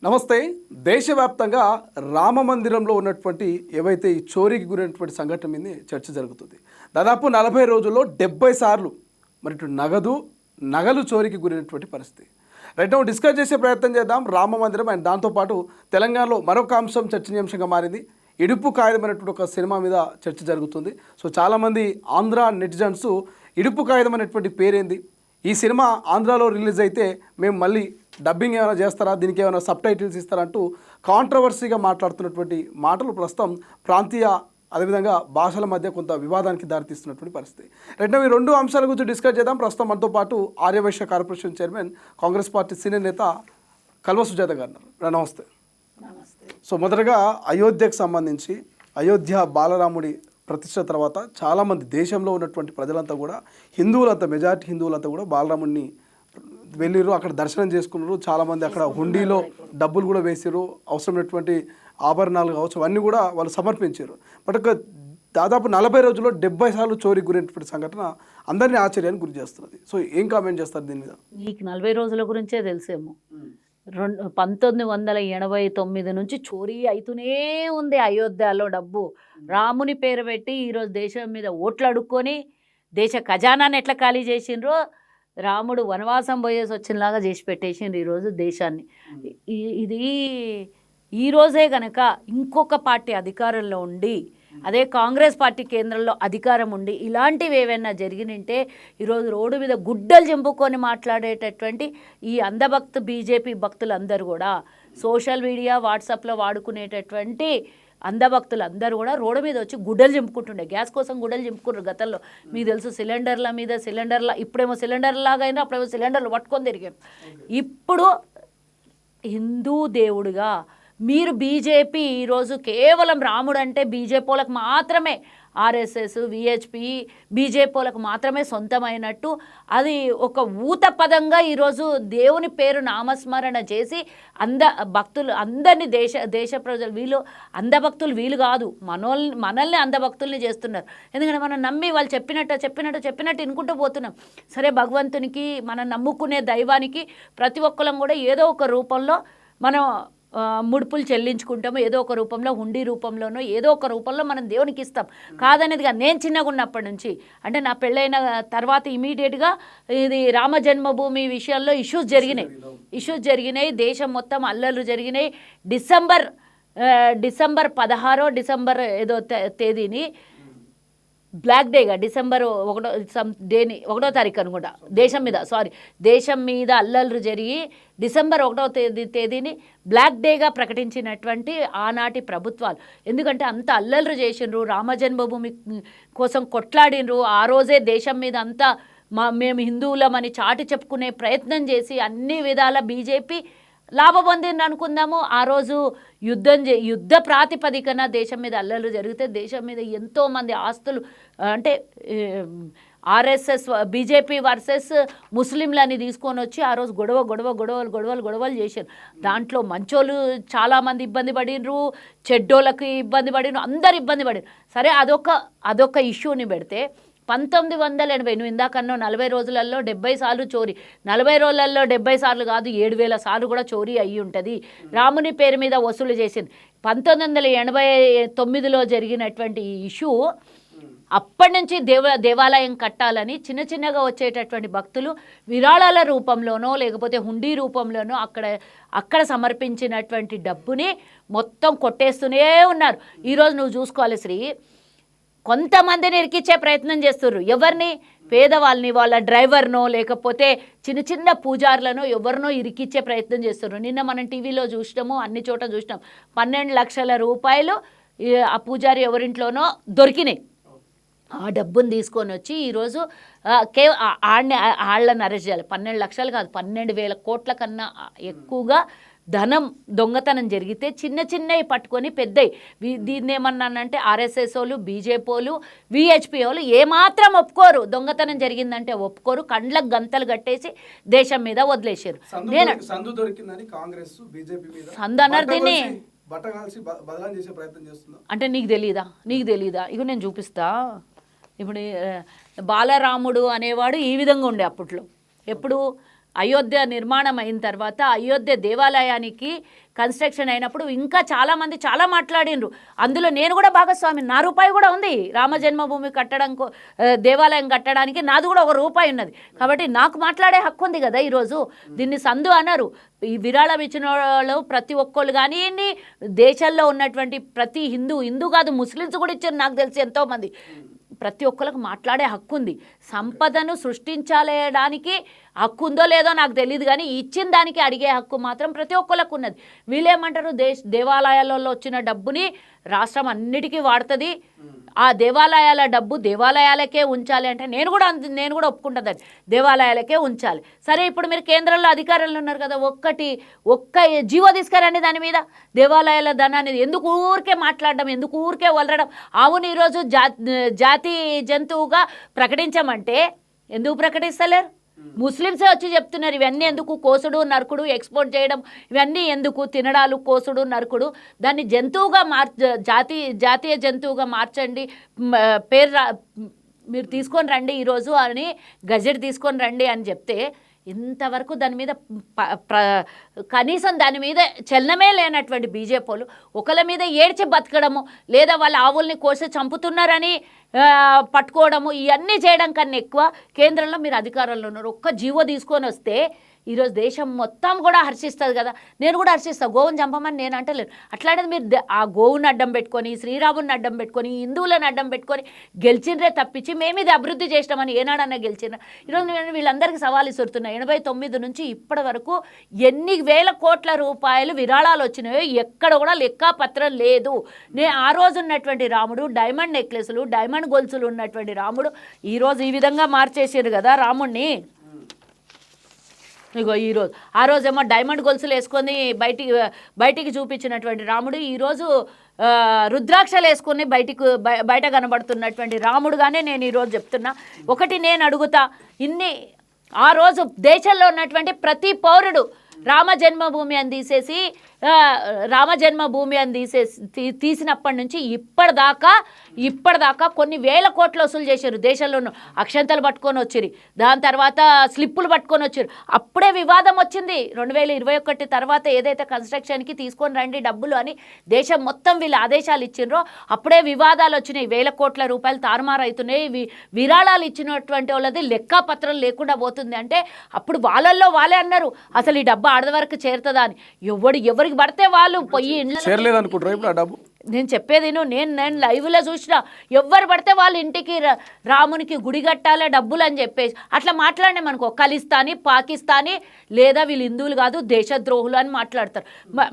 నమస్తే. దేశవ్యాప్తంగా రామ మందిరంలో ఉన్నటువంటి ఏవైతే ఈ చోరీకి గురైనటువంటి సంఘటన మీద చర్చ జరుగుతుంది. దాదాపు 40 రోజుల్లో 70 సార్లు మరి ఇటు నగలు చోరీకి గురైనటువంటి పరిస్థితి. రైట్, డిస్కస్ చేసే ప్రయత్నం చేద్దాం రామ మందిరం అండ్ దాంతోపాటు తెలంగాణలో మరొక అంశం చర్చనీయాంశంగా మారింది. ఇడుపు కాగితం అనేటువంటి ఒక సినిమా మీద చర్చ జరుగుతుంది. సో చాలామంది ఆంధ్ర నెటిజన్స్ ఇడుపు కాగితం అనేటువంటి పేరేంది, ఈ సినిమా ఆంధ్రాలో రిలీజ్ అయితే మేము మళ్ళీ డబ్బింగ్ ఏమైనా చేస్తారా, దీనికి ఏమైనా సబ్ టైటిల్స్ ఇస్తారంటూ కాంట్రవర్సీగా మాట్లాడుతున్నటువంటి మాటలు ప్రస్తుతం ప్రాంతీయ అదేవిధంగా భాషల మధ్య కొంత వివాదానికి దారితీస్తున్నటువంటి పరిస్థితి. రెండో ఈ రెండు అంశాల గురించి డిస్కస్ చేద్దాం. ప్రస్తుతం మనతో పాటు Aryavysya corporation chairman Congress party senior నేత కల్వ సుజాత గారు ఉన్నారు. నమస్తే. సో మొదటగా అయోధ్యకు సంబంధించి అయోధ్య బాలరాముడి ప్రతిష్ట తర్వాత చాలామంది దేశంలో ఉన్నటువంటి ప్రజలంతా కూడా హిందువులంతా మెజారిటీ హిందువులంతా కూడా బాలరాముడిని వెళ్ళిరు, అక్కడ దర్శనం చేసుకున్నారు. చాలామంది అక్కడ హుండీలో డబ్బులు కూడా వేసారు, అవసరమైనటువంటి ఆభరణాలు కావచ్చు అవన్నీ కూడా వాళ్ళు సమర్పించారు. బట్ ఒక దాదాపు 40 రోజుల్లో 70 సార్లు చోరీకి గురైనటువంటి సంఘటన అందరినీ ఆశ్చర్యానికి గురి చేస్తున్నది. సో ఏం కామెంట్ చేస్తారు దీని మీద? నీకు 40 రోజుల గురించే తెలిసేమో. 1989 నుంచి చోరీ అవుతూనే ఉంది అయోధ్యలో డబ్బు. రాముని పేరు పెట్టి ఈరోజు దేశం మీద ఓట్లు అడుక్కొని దేశ ఖజానాన్ని ఎట్లా ఖాళీ చేసిండ్రో, రాముడు వనవాసం పోయేసి వచ్చినలాగా చేసి పెట్టేసిండ్రు ఈరోజు దేశాన్ని. ఇది ఈరోజే కనుక ఇంకొక పార్టీ అధికారంలో ఉండి, అదే కాంగ్రెస్ పార్టీ కేంద్రంలో అధికారం ఉండి ఇలాంటివి ఏవైనా జరిగినంటే ఈరోజు రోడ్డు మీద గుడ్డలు చెంపుకొని మాట్లాడేటటువంటి ఈ అంధభక్తు బీజేపీ భక్తులందరూ కూడా, సోషల్ మీడియా వాట్సాప్లో వాడుకునేటటువంటి అంధభక్తులు అందరూ కూడా రోడ్డు మీద వచ్చి గుడ్డలు చింపుకుంటుండే. గ్యాస్ కోసం గుడ్డలు చింపుకుంటారు గతంలో. మీకు తెలుసు, సిలిండర్ల మీద ఇప్పుడేమో సిలిండర్లాగా అయినా అప్పుడేమో సిలిండర్లు పట్టుకొని తిరిగారు. ఇప్పుడు హిందూ దేవుడిగా మీరు బీజేపీ ఈరోజు కేవలం రాముడు అంటే బీజేపీ వాళ్ళకు మాత్రమే, ఆర్ఎస్ఎస్ విహెచ్పి బీజేపీ వాళ్ళకు మాత్రమే సొంతమైనట్టు అది ఒక ఊత పదంగా ఈరోజు దేవుని పేరు నామస్మరణ చేసి భక్తులు అందరినీ దేశ ప్రజలు వీళ్ళు అంధభక్తులు వీళ్ళు కాదు, మనల్ని అంధభక్తుల్ని చేస్తున్నారు. ఎందుకంటే మనం నమ్మి వాళ్ళు చెప్పినట్టు వినుకుంటూ పోతున్నాం. సరే, భగవంతునికి మనం నమ్ముకునే దైవానికి ప్రతి ఒక్కరం కూడా ఏదో ఒక రూపంలో మనం ముడుపులు చెల్లించుకుంటాము, ఏదో ఒక రూపంలో హుండీ రూపంలోనో ఏదో ఒక రూపంలో మనం దేవునికి ఇస్తాం. కాదనేదిగా నేను చిన్నగా ఉన్నప్పటి నుంచి, అంటే నా పెళ్ళైన తర్వాత ఇమీడియట్గా ఇది రామ జన్మభూమి విషయంలో ఇష్యూస్ జరిగినాయి. దేశం మొత్తం అల్లర్లు జరిగినాయి. డిసెంబర్ 16 ఏదో తేదీని బ్లాక్ డేగా డిసెంబర్ 1 తారీఖు అనుకుంటా దేశం మీద అల్లర్లు జరిగి డిసెంబర్ 1 తేదీని బ్లాక్ డేగా ప్రకటించినటువంటి ఆనాటి ప్రభుత్వాలు. ఎందుకంటే అంత అల్లర్లు చేసిండ్రు, రామ జన్మభూమి కోసం కొట్లాడినరు. ఆ రోజే దేశం మీద అంతా మేము హిందువులమని చాటి చెప్పుకునే ప్రయత్నం చేసి అన్ని విధాల బీజేపీ లాభ పొందింది అనుకుందాము. ఆ రోజు యుద్ధ ప్రాతిపదికన దేశం మీద అల్లర్లు జరిగితే దేశం మీద ఎంతోమంది ఆస్తులు, అంటే ఆర్ఎస్ఎస్ బీజేపీ వర్సెస్ ముస్లింలని తీసుకొని వచ్చి ఆ రోజు గొడవలు చేశారు. దాంట్లో మంచోళ్ళు చాలామంది ఇబ్బంది పడినరు, చెడ్డోళ్ళకి ఇబ్బంది పడినరు, అందరు ఇబ్బంది పడినరు. సరే, అదొక ఇష్యూని పెడితే 1980 నువ్వు ఇందాకన్నా 40 రోజులలో 70 సార్లు చోరీ, 40 రోజులలో 70 సార్లు కాదు 7,000 సార్లు కూడా చోరీ అయ్యి ఉంటుంది. రాముని పేరు మీద వసూలు చేసింది. 1989లో జరిగినటువంటి ఈ ఇష్యూ అప్పటి నుంచి దేవాలయం కట్టాలని చిన్నగా వచ్చేటటువంటి భక్తులు విరాళాల రూపంలోనో లేకపోతే హుండీ రూపంలోనో అక్కడ సమర్పించినటువంటి డబ్బుని మొత్తం కొట్టేస్తూనే ఉన్నారు. ఈరోజు నువ్వు చూసుకోవాలి శ్రీ, కొంతమందిని ఇరికిచ్చే ప్రయత్నం చేస్తున్నారు. ఎవరిని? పేదవాళ్ళని, వాళ్ళ డ్రైవర్నో లేకపోతే చిన్న పూజారులను ఎవరినో ఇరికిచ్చే ప్రయత్నం చేస్తున్నారు. నిన్న మనం టీవీలో చూసినాము, అన్ని చోట చూసినాం. 12 లక్షల రూపాయలు ఆ పూజారి ఎవరింట్లోనో దొరికినాయి. ఆ డబ్బును తీసుకొని వచ్చి ఈరోజు వాళ్ళని అరెస్ట్ చేయాలి. 12 లక్షలు కాదు, 12,000 కోట్ల కన్నా ఎక్కువగా ధనం దొంగతనం జరిగితే చిన్నవి పట్టుకొని పెద్దవి దీన్ని ఏమన్నానంటే ఆర్ఎస్ఎస్ వాళ్ళు, బీజేపీ వాళ్ళు, విహెచ్పి వాళ్ళు ఏమాత్రం ఒప్పుకోరు. దొంగతనం జరిగిందంటే ఒప్పుకోరు. కండ్లకు గంతలు కట్టేసి దేశం మీద వదిలేసారు. సందు అన్నారు దీన్ని. అంటే నీకు తెలీదా? ఇక నేను చూపిస్తా. ఇప్పుడు బాలరాముడు అనేవాడు ఈ విధంగా ఉండే అప్పట్లో. ఎప్పుడు అయోధ్య నిర్మాణం అయిన తర్వాత అయోధ్య దేవాలయానికి కన్స్ట్రక్షన్ అయినప్పుడు ఇంకా చాలామంది చాలా మాట్లాడినరు. అందులో నేను కూడా భాగస్వామి, నా రూపాయి కూడా ఉంది. రామ జన్మభూమి దేవాలయం కట్టడానికి నాది కూడా రూపాయి ఉన్నది. కాబట్టి నాకు మాట్లాడే హక్కు ఉంది కదా. ఈరోజు దీన్ని సందు అన్నారు. ఈ విరాళం ఇచ్చిన వాళ్ళు ప్రతి ఒక్కళ్ళు కానివ్వండి, దేశంలో ఉన్నటువంటి ప్రతి హిందూ కాదు, ముస్లిమ్స్ కూడా ఇచ్చారు నాకు తెలిసి ఎంతోమంది. ప్రతి ఒక్కరికి మాట్లాడే హక్కు ఉంది. సంపదను సృష్టించలేడానికి హక్కు ఉందో లేదో నాకు తెలియదు, కానీ ఇచ్చిన దానికి అడిగే హక్కు మాత్రం ప్రతి ఒక్కరికి ఉన్నది. వీళ్ళేమంటారు, దేవాలయాలలో వచ్చిన డబ్బుని రాష్ట్రం అన్నిటికీ వాడుతుంది, ఆ దేవాలయాల డబ్బు దేవాలయాలకే ఉంచాలి అంటే నేను కూడా ఒప్పుకుంటుందండి, దేవాలయాలకే ఉంచాలి. సరే, ఇప్పుడు మీరు కేంద్రంలో అధికారులు ఉన్నారు కదా, ఒక్క జీవో తీసుకురండి దాని మీద. దేవాలయాల ధనాన్ని ఎందుకు ఊరికే మాట్లాడడం, ఎందుకు ఊరికే వలరడం? అవును, ఈరోజు జాతి జంతువుగా ప్రకటించమంటే ఎందుకు ప్రకటిస్తలేరు? ముస్లిమ్సే వచ్చి చెప్తున్నారు ఇవన్నీ ఎందుకు, కోసుడు నరుకుడు ఎక్స్పోర్ట్ చేయడం, ఇవన్నీ ఎందుకు, తినడాలు కోసుడు నరుకుడు, దాన్ని జంతువుగా జాతీయ జంతువుగా మార్చండి, పేరు మీరు తీసుకొని రండి ఈరోజు అని, గజెట్ తీసుకొని రండి అని చెప్తే ఇంతవరకు దాని మీద కనీసం దాని మీద చలనమే లేనటువంటి బీజేపీ వాళ్ళు ఒకళ్ళ మీద ఏడ్చి బతకడము, లేదా వాళ్ళ ఆవుల్ని కోసి చంపుతున్నారని పట్టుకోవడము, ఇవన్నీ చేయడం కన్నా ఎక్కువ కేంద్రంలో మీరు అధికారంలో ఉన్నారు. ఒక్క జీవో తీసుకొని వస్తే ఈరోజు దేశం మొత్తం కూడా హర్షిస్తుంది కదా. నేను కూడా హర్షిస్తాను, గోవుని చంపమని నేను అంటలేను. అట్లాంటిది మీరు ఆ గోవుని అడ్డం పెట్టుకొని, శ్రీరాముని అడ్డం పెట్టుకొని, హిందువులను అడ్డం పెట్టుకొని గెలిచినరే తప్పించి మేము ఇది అభివృద్ధి చేసినామని ఏనాడన్నా గెలిచినా? ఈరోజు నేను వీళ్ళందరికీ సవాలు ఇస్తున్నాను. 89 నుంచి ఇప్పటి వరకు ఎన్ని వేల కోట్ల రూపాయలు విరాళాలు వచ్చినాయో ఎక్కడ కూడా లెక్కాపత్రం లేదు. ఆ రోజు ఉన్నటువంటి రాముడు, డైమండ్ నెక్లెస్లు, డైమండ్ గొలుసులు ఉన్నటువంటి రాముడు ఈరోజు ఈ విధంగా మార్చేసారు కదా రాముడిని. ఇగో ఈరోజు ఆ రోజేమో డైమండ్ గొలుసులు వేసుకొని బయటికి చూపించినటువంటి రాముడు ఈరోజు రుద్రాక్షలు వేసుకొని బయట కనబడుతున్నటువంటి రాముడుగానే నేను ఈరోజు చెప్తున్నా. ఒకటి నేను అడుగుతా, ఆ రోజు దేశంలో ఉన్నటువంటి ప్రతి పౌరుడు రామ జన్మభూమి అని తీసినప్పటి నుంచి ఇప్పటిదాకా కొన్ని వేల కోట్లు వసూలు చేశారు. దేశంలోనూ అక్షంతలు పట్టుకొని వచ్చారు, దాని తర్వాత స్లిప్పులు పట్టుకొని వచ్చారు. అప్పుడే వివాదం వచ్చింది 2021 తర్వాత, ఏదైతే కన్స్ట్రక్షన్కి తీసుకొని రండి డబ్బులు అని దేశం మొత్తం వీళ్ళు ఆదేశాలు ఇచ్చిండ్రో అప్పుడే వివాదాలు వచ్చినాయి. వేల కోట్ల రూపాయలు తారుమారు అవుతున్నాయి. విరాళాలు ఇచ్చినటువంటి వాళ్ళది లెక్కాపత్రం లేకుండా పోతుంది అంటే అప్పుడు వాళ్ళే అన్నారు అసలు ఈ డబ్బు ఆడవరకు చేరుతుందా అని. ఎవరికి పడితే వాళ్ళు పొయ్యి చేరలేదనుకుంటారు ఇప్పుడు ఆ డబ్బు. నేను చెప్పేది నేను లైవ్లో చూసిన, ఎవరు పడితే వాళ్ళ ఇంటికి రామునికి గుడి కట్టాలే డబ్బులు అని చెప్పేసి అట్లా మాట్లాడినా మనకు ఖలిస్తానీ, పాకిస్తానీ, లేదా వీళ్ళు హిందువులు కాదు దేశద్రోహులు అని మాట్లాడతారు.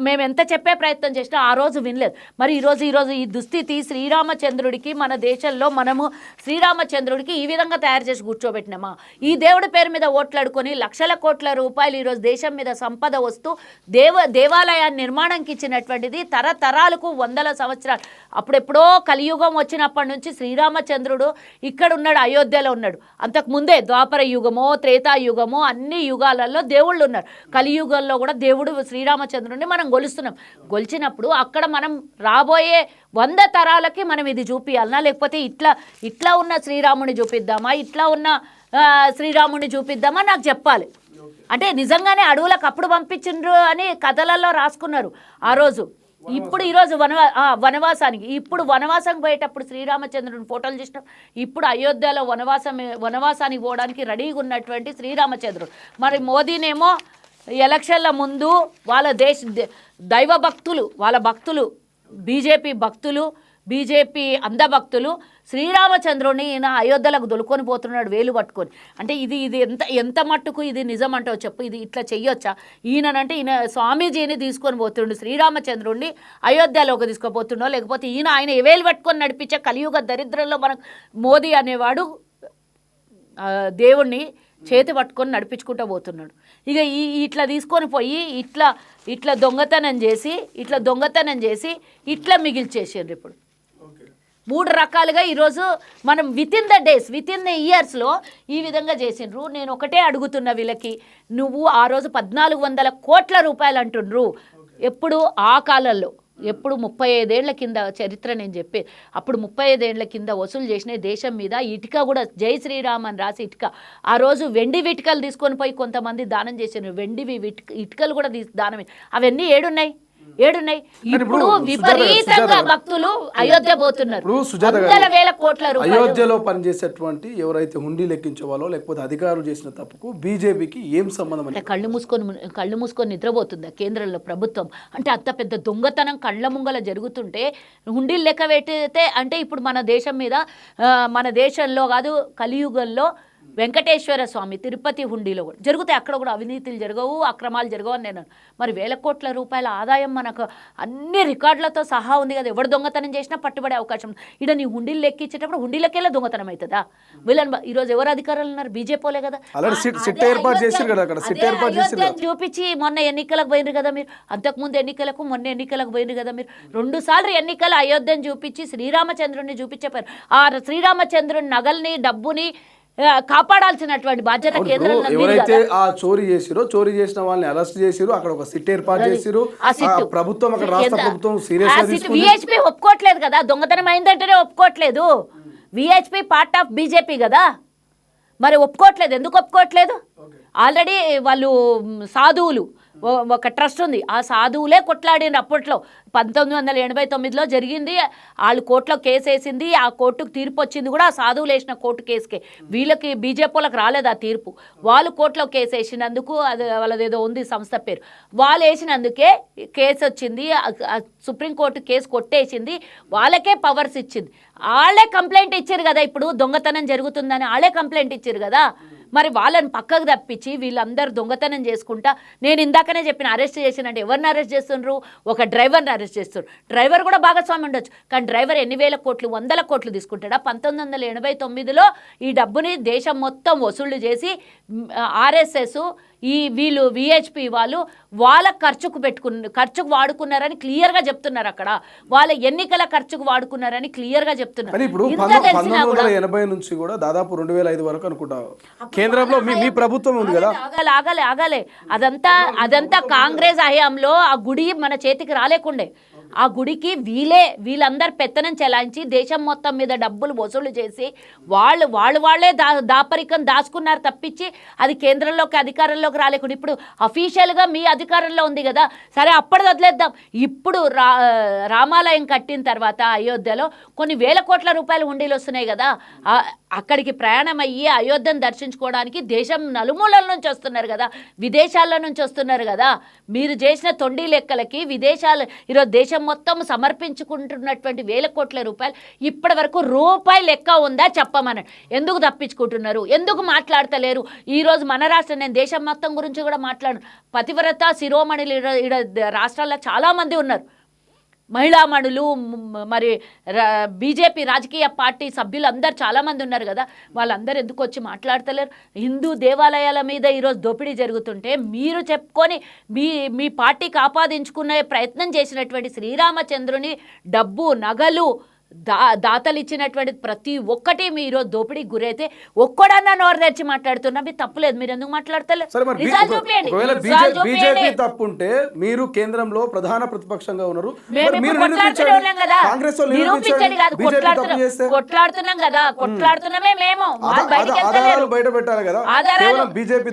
మేము ఎంత చెప్పే ప్రయత్నం చేసినా ఆ రోజు వినలేదు. మరి ఈరోజు ఈ దుస్థితి శ్రీరామచంద్రుడికి, మన దేశంలో మనము శ్రీరామచంద్రుడికి ఈ విధంగా తయారు చేసి కూర్చోబెట్టినామా? ఈ దేవుడి పేరు మీద ఓట్లాడుకొని లక్షల కోట్ల రూపాయలు ఈరోజు దేశం మీద సంపద వస్తూ దేవాలయాన్ని నిర్మాణంకి ఇచ్చినటువంటిది తరతరాలకు వందల సంవత్సరాలు. అప్పుడెప్పుడో కలియుగం వచ్చినప్పటి నుంచి శ్రీరామచంద్రుడు ఇక్కడ ఉన్నాడు, అయోధ్యలో ఉన్నాడు. అంతకుముందే ద్వాపర యుగమో త్రేతాయుగమో అన్ని యుగాలలో దేవుళ్ళు ఉన్నారు. కలియుగంలో కూడా దేవుడు శ్రీరామచంద్రుడిని మనం గొలిచినప్పుడు అక్కడ మనం రాబోయే 100 తరాలకి మనం ఇది చూపించాలనా, లేకపోతే ఇట్లా ఉన్న శ్రీరాముని చూపిద్దామా, ఇట్లా ఉన్న శ్రీరాముని చూపిద్దామా నాకు చెప్పాలి. అంటే నిజంగానే అడవులకు అప్పుడు పంపించిండ్రు అని కథలలో రాసుకున్నారు ఆ రోజు. ఈరోజు వనవాసానికి పోయేటప్పుడు శ్రీరామచంద్రుని ఫోటోలు చూసినాం. ఇప్పుడు అయోధ్యలో వనవాసానికి పోవడానికి రెడీగా ఉన్నటువంటి శ్రీరామచంద్రుడు. మరి మోదీనేమో ఎలక్షన్ల ముందు వాళ్ళ దైవ భక్తులు, వాళ్ళ భక్తులు, బీజేపీ అంధభక్తులు శ్రీరామచంద్రుని ఈయన అయోధ్యలకు దొలుకొని పోతున్నాడు వేలు పట్టుకొని. అంటే ఇది ఎంత మట్టుకు ఇది నిజం అంటావు చెప్పు? ఇది ఇట్లా చెయ్యొచ్చా? ఈయనంటే ఈయన స్వామీజీని తీసుకొని పోతుండు, శ్రీరామచంద్రుడిని అయోధ్యలోకి తీసుకుపోతుండో, లేకపోతే ఆయన వేలు పట్టుకొని నడిపించే కలియుగ దరిద్రంలో మనకు మోదీ అనేవాడు దేవుణ్ణి చేతి పట్టుకొని నడిపించుకుంటూ పోతున్నాడు. ఇక ఇట్లా తీసుకొని పోయి ఇట్లా దొంగతనం చేసి ఇట్లా మిగిల్చేసారు. ఇప్పుడు 3 రకాలుగా ఈరోజు మనం విత్ ఇన్ ద ఇయర్స్లో ఈ విధంగా చేసిండ్రు. నేను ఒకటే అడుగుతున్న వీళ్ళకి, నువ్వు ఆ రోజు 1400 కోట్ల రూపాయలు అంటుండ్రు. ఎప్పుడు? ఆ కాలంలో ఎప్పుడు 35 ఏళ్ల కింద చరిత్ర నేను చెప్పే అప్పుడు 35 ఏళ్ల కింద వసూలు చేసిన దేశం మీద ఇటుక కూడా జై శ్రీరామ్ అని రాసి ఇటుక ఆ రోజు వెండి ఇటుకలు తీసుకొని పోయి కొంతమంది దానం చేశారు. వెండివి ఇటుకలు కూడా దానం, అవన్నీ ఏడున్నాయి? ఇప్పుడు విపరీతంగా భక్తులు అయోధ్య పోతున్నారు. వందల వేల కోట్ల రూపాయలు. అయోధ్యలో పనిచేసేటువంటి ఎవరైతే హుండీ లెక్కించే వాళ్ళో లేకపోతే అధికారులు చేసిన తప్పుకు బీజేపీకి ఏం సంబంధం? అంటే కళ్ళు మూసుకొని నిద్రపోతుందా కేంద్రంలో ప్రభుత్వం? అంటే అంత పెద్ద దొంగతనం కళ్ళ ముంగల జరుగుతుంటే హుండీలు లెక్క పెట్టితే అంటే ఇప్పుడు మన దేశం మీద మన దేశంలో కాదు కలియుగంలో వెంకటేశ్వర స్వామి తిరుపతి హుండీలో కూడా జరుగుతాయి. అక్కడ కూడా అవినీతులు జరగవు, అక్రమాలు జరగవు అని నేను మరి వేల కోట్ల రూపాయల ఆదాయం మనకు అన్ని రికార్డులతో సహా ఉంది కదా. ఎవడు దొంగతనం చేసినా పట్టుబడే అవకాశం. ఇక్కడ నీ హుండీలు లెక్కించేటప్పుడు హుండీలకెళ్ళే దొంగతనం అవుతుందా? వీళ్ళని ఈరోజు ఎవరు అధికారులు ఉన్నారు? బీజేపీలే కదా. చూపించి మొన్న ఎన్నికలకు పోయినారు కదా మీరు, అంతకుముందు ఎన్నికలకు మొన్న ఎన్నికలకు పోయినారు కదా మీరు. 2 సార్లు ఎన్నికల అయోధ్యను చూపించి శ్రీరామచంద్రుడిని చూపించారు. ఆ శ్రీరామచంద్రుని నగల్ని డబ్బుని కాపాడాల్సినటువంటి బాధ్యత కేంద్రం. ఎవరైతే ఆ చోరీ చేసిన వాళ్ళని అరెస్ట్ చేసిరు, అక్కడ ఒక సిట్ ఏర్పాటు చేసిరు. ప్రభుత్వం అక్కడ రాష్ట్ర ప్రభుత్వం సీరియస్ గా తీసుకుంది. విహెచ్పి ఒప్పుకోవట్లేదు కదా, దొంగతనం అయిందంటేనే ఒప్పుకోవట్లేదు. విహెచ్పి పార్ట్ ఆఫ్ బీజేపీ కదా, మరి ఒప్పుకోవట్లేదు. ఎందుకు ఒప్పుకోవట్లేదు? ఆల్రెడీ వాళ్ళు సాధువులు ఒక ట్రస్ట్ ఉంది, ఆ సాధువులే కొట్లాడిన అప్పట్లో 1989లో జరిగింది. వాళ్ళు కోర్టులో కేసు వేసింది, ఆ కోర్టుకు తీర్పు వచ్చింది కూడా ఆ సాధువులు వేసిన కోర్టు కేసుకే. వీళ్ళకి బీజేపీ వాళ్ళకి రాలేదు ఆ తీర్పు. వాళ్ళు కోర్టులో కేసు వేసినందుకు, అది వాళ్ళదేదో ఉంది సంస్థ పేరు, వాళ్ళు వేసినందుకే కేసు వచ్చింది. సుప్రీంకోర్టు కేసు కొట్టేసింది, వాళ్ళకే పవర్స్ ఇచ్చింది. వాళ్ళే కంప్లైంట్ ఇచ్చారు కదా, ఇప్పుడు దొంగతనం జరుగుతుందని వాళ్ళే కంప్లైంట్ ఇచ్చారు కదా. మరి వాళ్ళని పక్కకు తప్పించి వీళ్ళందరూ దొంగతనం చేసుకుంటా, నేను ఇందాకనే చెప్పిన అరెస్ట్ చేసినంటే ఎవరిని అరెస్ట్ చేస్తున్నారు? ఒక డ్రైవర్ని అరెస్ట్ చేస్తారు. డ్రైవర్ కూడా భాగస్వామి ఉండొచ్చు, కానీ డ్రైవర్ ఎన్ని వేల కోట్లు 100 కోట్లు తీసుకుంటాడా? 1989లో ఈ డబ్బుని దేశం మొత్తం వసూళ్లు చేసి ఆర్ఎస్ఎస్ వీళ్ళు విహెచ్పి వాళ్ళు వాళ్ళ ఖర్చుకు వాడుకున్నారని క్లియర్గా చెప్తున్నారు. అక్కడ వాళ్ళ ఎన్నికల ఖర్చుకు వాడుకున్నారని క్లియర్గా చెప్తున్నారు. ఇప్పుడు 1980 నుంచి కూడా దాదాపు 2005 వరకు అనుకుంటా కేంద్రంలో మీ ప్రభుత్వం ఉంది కదా. ఆగాలే అదంతా కాంగ్రెస్ హయాంలో ఆ గుడి మన చేతికి రాలేకుండే. ఆ గుడికి వీళ్ళందరూ పెత్తనం చెలాయించి దేశం మొత్తం మీద డబ్బులు వసూలు చేసి వాళ్ళే దాపరికం దాచుకున్నారు తప్పించి అది కేంద్రంలోకి అధికారంలోకి రాలేకుండా. ఇప్పుడు అఫీషియల్గా మీ అధికారంలో ఉంది కదా, సరే అప్పటి వదిలేద్దాం. ఇప్పుడు రామాలయం కట్టిన తర్వాత అయోధ్యలో కొన్ని వేల కోట్ల రూపాయలు హుండీలు వస్తున్నాయి కదా, అక్కడికి ప్రయాణం అయ్యి అయోధ్యను దర్శించుకోవడానికి దేశం నలుమూలల నుంచి వస్తున్నారు కదా, విదేశాల నుంచి వస్తున్నారు కదా. మీరు చేసిన తొండి లెక్కలకి విదేశాలు ఈరోజు దేశం మొత్తం సమర్పించుకుంటున్నటువంటి వేల కోట్ల రూపాయలు ఇప్పటి వరకు రూపాయి లెక్క ఉందా చెప్పమని. ఎందుకు తప్పించుకుంటున్నారు? ఎందుకు మాట్లాడతలేరు? ఈరోజు మన రాష్ట్రం, నేను దేశం మొత్తం గురించి కూడా మాట్లాడను, పతివ్రత శిరోమణులు రాష్ట్రాల్లో చాలామంది ఉన్నారు, మహిళామణులు, మరి బీజేపీ రాజకీయ పార్టీ సభ్యులు అందరు చాలామంది ఉన్నారు కదా, వాళ్ళందరూ ఎందుకు వచ్చి మాట్లాడతలేరు? హిందూ దేవాలయాల మీద ఈరోజు దోపిడీ జరుగుతుంటే మీరు చెప్పుకొని మీ పార్టీకి ఆపాదించుకునే ప్రయత్నం చేసినటువంటి శ్రీరామచంద్రుని డబ్బు నగలు దాతలు ఇచ్చినటువంటి ప్రతి ఒక్కటి మీరు దోపిడీకి గురైతే ఒక్కడన్నా నోరు తెచ్చి మాట్లాడుతున్నా మీరు తప్పులేదు. మీరు ఎందుకు మాట్లాడతలేదు? బీజేపీ తప్పుంటే మీరు కేంద్రంలో ప్రధాన ప్రతిపక్షంగా ఉన్నారు, కొట్లాడుతున్నాం కదా, కొట్లాడుతున్నామే మేము. బయట పెట్టాలి కదా, బీజేపీ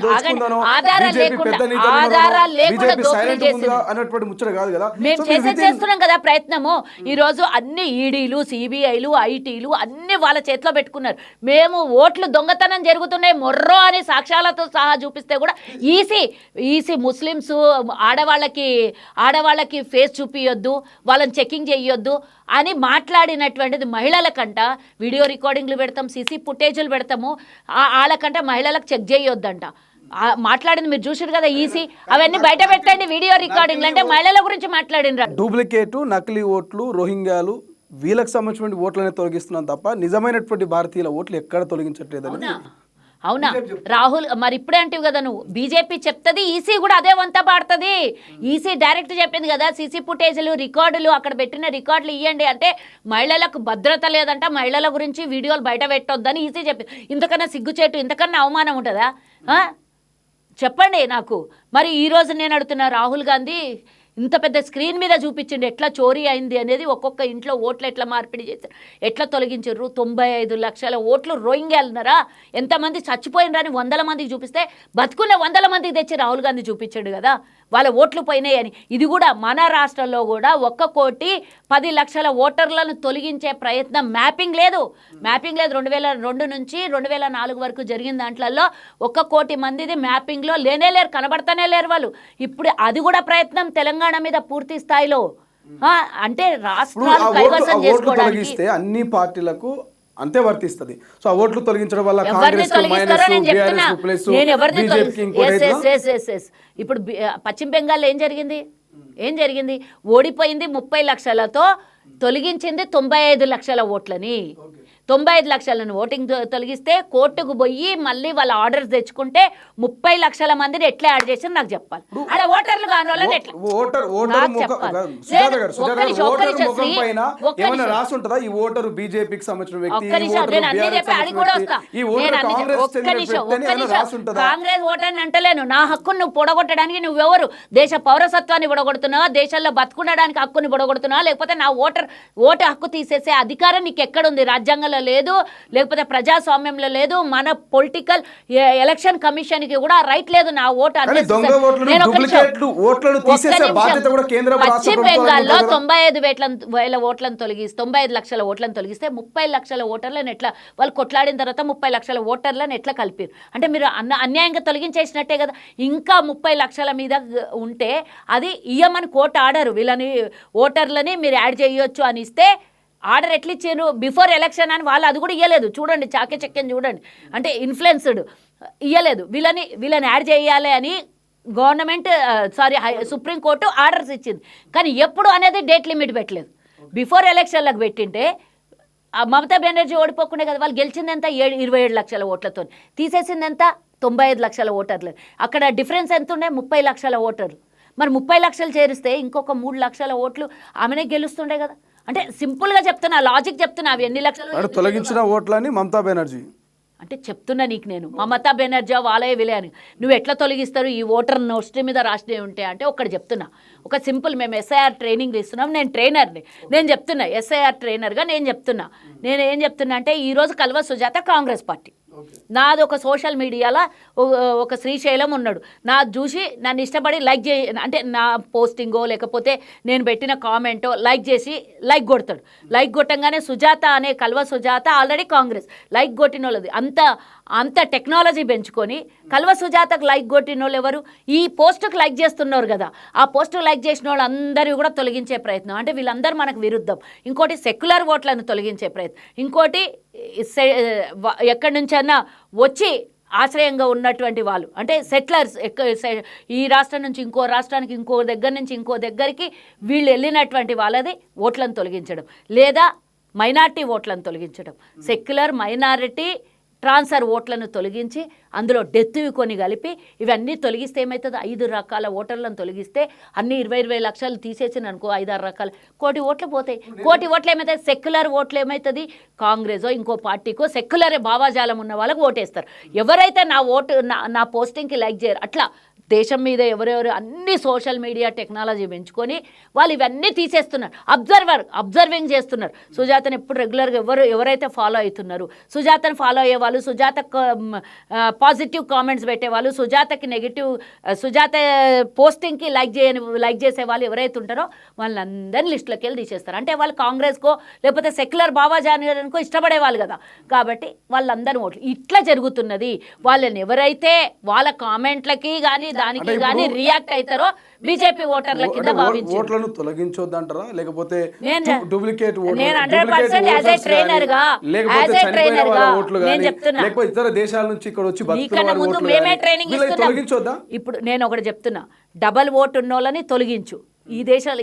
అన్నటువంటి ముచ్చట కాదు కదా. మేము చేస్తున్నాం కదా ప్రయత్నము. ఈ రోజు అన్ని ఈడీలు, సిబిఐలు, ఐటీలు అన్ని వాళ్ళ చేతిలో పెట్టుకున్నారు. మేము ఓట్లు దొంగతనం జరుగుతున్నాయి మొర్రో అని సాక్ష్యాలతో సహా చూపిస్తే కూడా ఈసీ ముస్లిమ్స్ ఆడవాళ్ళకి ఫేస్ చూపియొద్దు, వాళ్ళని చెకింగ్ చేయొద్దు అని మాట్లాడినటువంటిది మహిళలకంట వీడియో రికార్డింగ్లు పెడతాం, సీసీ ఫుటేజీలు పెడతాము, వాళ్ళకంట మహిళలకు చెక్ చేయొద్దంట. మాట్లాడింది మీరు చూసారు కదా ఈసీ, అవన్నీ బయట పెట్టండి వీడియో రికార్డింగ్లు. అంటే మహిళల గురించి మాట్లాడినరు. డూప్లికేటు నకిలీ ఓట్లు, రోహింగ్యాలు వీళ్ళకి సంబంధించిన ఓట్లనే తొలగిస్తున్నాం తప్ప నిజమైనటువంటి భారతీయుల ఓట్లు ఎక్కడ తొలగించట్లేదని. అవునా రాహుల్? మరి ఇప్పుడే అంటివి కదా నువ్వు, బీజేపీ చెప్తుంది, ఈసీ కూడా అదే వంత పాడుతుంది. ఈసీ డైరెక్ట్ చెప్పింది కదా, సీసీ ఫుటేజీలు, రికార్డులు, అక్కడ పెట్టిన రికార్డులు ఇవ్వండి అంటే మహిళలకు భద్రత లేదంట, మహిళల గురించి వీడియోలు బయట పెట్టొద్దని ఈసీ చెప్పింది. ఇంతకన్నా సిగ్గుచేటు, ఇంతకన్నా అవమానం ఉంటుందా? చెప్పండి నాకు. మరి ఈరోజు నేను అడుగుతున్నా, రాహుల్ గాంధీ ఇంత పెద్ద స్క్రీన్ మీద చూపించండి ఎట్లా చోరీ అయింది అనేది, ఒక్కొక్క ఇంట్లో ఓట్లు ఎట్లా మార్పిడి చేశారు, ఎట్లా తొలగించారు. 95 లక్షల ఓట్లు రోహింగ్యాలున్నారా, ఎంతమంది చచ్చిపోయినరని 100 మందికి చూపిస్తే బతుకున్న 100 మందికి తెచ్చి రాహుల్ గాంధీ చూపించాడు కదా వాళ్ళ ఓట్లు పోయినాయి అని. ఇది కూడా మన రాష్ట్రంలో కూడా 1,10,00,000 ఓటర్లను తొలగించే ప్రయత్నం మ్యాపింగ్ లేదు 2002 నుంచి 2004 వరకు జరిగిన దాంట్లలో 1 కోటి మందిది మ్యాపింగ్లో లేరు, కనబడతానే లేరు వాళ్ళు. ఇప్పుడు అది కూడా ప్రయత్నం తెలంగాణ మీద పూర్తి స్థాయిలో అంటే రాష్ట్రాలు కైవసం చేసుకోవడానికి అన్ని పార్టీలకు అంతే వర్తిస్తుంది. సో ఆ ఓట్లు తొలగించడం వల్ల ఇప్పుడు పశ్చిమ బెంగాల్లో ఏం జరిగింది, ఓడిపోయింది 30 లక్షలతో, తొలగించింది 95 లక్షల ఓట్లని. 95 లక్షలను ఓటింగ్ తొలగిస్తే కోర్టుకు పోయి మళ్ళీ వాళ్ళ ఆర్డర్స్ తెచ్చుకుంటే 30 లక్షల మందిని ఎట్లా యాడ్ చేసి నాకు చెప్పాలి. అలా ఓటర్లు కాని వాళ్ళని ఎట్లా కాంగ్రెస్ ఓటర్ని అంటలేను. నా హక్కును నువ్వు పొడగొట్టడానికి నువ్వెవరు? దేశ పౌరసత్వాన్ని పొడగొడుతున్నావా, దేశంలో బతుకుండడానికి హక్కుని పొడగొడుతున్నావా, లేకపోతే నా ఓటు హక్కు తీసేసే అధికారం నీకు ఎక్కడుంది? రాజ్యాంగంలో లేదు, లేకపోతే ప్రజాస్వామ్యంలో లేదు, మన పొలిటికల్ ఎలక్షన్ కమిషన్ కి కూడా రైట్ లేదు నా ఓటు. పశ్చిమ బెంగాల్లో 95 లక్షల ఓట్లను తొలగిస్తే 30 లక్షల ఓటర్లను ఎట్లా వాళ్ళు కొట్లాడిన తర్వాత 30 లక్షల ఓటర్లను ఎట్లా కలిపారు అంటే మీరు అన్యాయంగా తొలగించేసినట్టే కదా. ఇంకా 30 లక్షల మీద ఉంటే అది ఇయ్యమని కోర్టు ఆర్డర్, వీళ్ళని ఓటర్లని మీరు యాడ్ చేయొచ్చు అని ఇస్తే ఆర్డర్ ఎట్లా ఇచ్చారు బిఫోర్ ఎలక్షన్ అని వాళ్ళు అది కూడా ఇవ్వలేదు. చూడండి చాకచక్యం చూడండి, అంటే ఇన్ఫ్లుయెన్స్డ్ ఇవ్వలేదు. వీళ్ళని యాడ్ చేయాలి అని గవర్నమెంట్ సుప్రీంకోర్టు ఆర్డర్స్ ఇచ్చింది, కానీ ఎప్పుడు అనేది డేట్ లిమిట్ పెట్టలేదు. బిఫోర్ ఎలక్షన్లకు పెట్టింటే మమతా బెనర్జీ ఓడిపోకుండా కదా, వాళ్ళు గెలిచింది ఎంత 27 లక్షల ఓట్లతో, తీసేసింది ఎంత 95 లక్షల ఓటర్లు. అక్కడ డిఫరెన్స్ ఎంత ఉండే 30 లక్షల ఓటర్లు. మరి 30 లక్షలు చేరిస్తే ఇంకొక 3 లక్షల ఓట్లు ఆమెనే గెలుస్తుండే కదా. అంటే సింపుల్గా చెప్తున్నా, లాజిక్ చెప్తున్నా. అవి ఎన్ని లక్షలు తొలగించిన ఓట్లని మమతా బెనర్జీ అంటే చెప్తున్నా నీకు నేను, మమతా బెనర్జీ వాళ్ళే విలే అని. నువ్వు ఎట్లా తొలగిస్తారు ఈ ఓటర్ నోస్ట్రీ మీద రాష్ట్రీయ ఉంటే అంటే ఒకటి చెప్తున్నా, ఒక సింపుల్, మేము ఎస్ఐఆర్ ట్రైనింగ్ ఇస్తున్నాం, నేను ట్రైనర్ని, నేను చెప్తున్నా ఎస్ఐఆర్ ట్రైనర్గా నేను ఏం చెప్తున్నా అంటే ఈరోజు కల్వ సుజాత కాంగ్రెస్ పార్టీ, నాది ఒక సోషల్ మీడియాలో ఒక శ్రీశైలం ఉన్నాడు, నాది చూసి నన్ను ఇష్టపడి లైక్ అంటే నా పోస్టింగో లేకపోతే నేను పెట్టిన కామెంటో లైక్ కొడతాడు. లైక్ కొట్టంగానే సుజాత అనే కల్వ సుజాత ఆల్రెడీ కాంగ్రెస్ లైక్ కొట్టిన వాళ్ళది అంత టెక్నాలజీ పెంచుకొని కల్వ సుజాతకు లైక్ కొట్టిన వాళ్ళు ఎవరు? ఈ పోస్టుకు లైక్ చేస్తున్నారు కదా, ఆ పోస్టుకు లైక్ చేసిన వాళ్ళు అందరూ కూడా తొలగించే ప్రయత్నం, అంటే వీళ్ళందరూ మనకు విరుద్ధం. ఇంకోటి సెక్యులర్ ఓట్లను తొలగించే ప్రయత్నం, ఇంకోటి ఎక్కడి నుంచైనా వచ్చి ఆశ్రయంగా ఉన్నటువంటి వాళ్ళు అంటే సెటిలర్స్, ఈ రాష్ట్రం నుంచి ఇంకో రాష్ట్రానికి, ఇంకో దగ్గర నుంచి ఇంకో దగ్గరికి వీళ్ళు వెళ్ళినటువంటి వాళ్ళది ఓట్లను తొలగించడం, లేదా మైనారిటీ ఓట్లను తొలగించడం. సెక్యులర్, మైనారిటీ, ట్రాన్స్ఫర్ ఓట్లను తొలగించి అందులో డెత్ కొని కలిపి ఇవన్నీ తొలగిస్తే ఏమవుతుంది? 5 రకాల ఓటర్లను తొలగిస్తే అన్ని 20 లక్షలు తీసేసిన అనుకో 5-6 రకాలు, 1 కోటి ఓట్లు పోతాయి. 1 కోటి ఓట్లు ఏమవుతుంది? సెక్యులర్ ఓట్లు ఏమవుతుంది? కాంగ్రెసో ఇంకో పార్టీకో సెక్యులర్ భావాజాలం ఉన్న వాళ్ళకు ఓటేస్తారు. ఎవరైతే నా పోస్టింగ్కి లైక్ చేయరు, అట్లా దేశం మీద ఎవరెవరు అన్ని సోషల్ మీడియా టెక్నాలజీ పెంచుకొని వాళ్ళు ఇవన్నీ తీసేస్తున్నారు. అబ్జర్వింగ్ చేస్తున్నారు. సుజాతను ఎప్పుడు రెగ్యులర్గా ఎవరైతే ఫాలో అవుతున్నారు, సుజాతను ఫాలో అయ్యే వాళ్ళు, సుజాత పాజిటివ్ కామెంట్స్ పెట్టేవాళ్ళు, సుజాత పోస్టింగ్కి లైక్ చేసే వాళ్ళు ఎవరైతే ఉంటారో వాళ్ళందరినీ లిస్టులోకి వెళ్ళి తీసేస్తారు. అంటే వాళ్ళు కాంగ్రెస్కో లేకపోతే సెక్యులర్ బాబాజానికో ఇష్టపడే వాళ్ళు కదా, కాబట్టి వాళ్ళందరూ ఓట్లు ఇట్లా జరుగుతున్నది. వాళ్ళని ఎవరైతే వాళ్ళ కామెంట్లకి కానీ దానికి కానీ రియాక్ట్ అవుతారో బీజేపీ ఓటర్ల కింద భావించారు. ఓట్లను తొలగించొద్దంటారా లేకపోతే డూప్లికేట్ ఓట్లు? నేను 100% యాజ్ ఏ ట్రైనర్ గా నేను చెప్తున్నా, లేకపోతే ఇతర దేశాల నుంచి ఇక్కడ వచ్చి నీకన్నా ముందు మేమే ట్రైనింగ్ ఇస్తున్నాం. ఇప్పుడు నేను ఒకటి చెప్తున్నా, డబల్ ఓటు ఉన్న వాళ్ళని తొలగించు.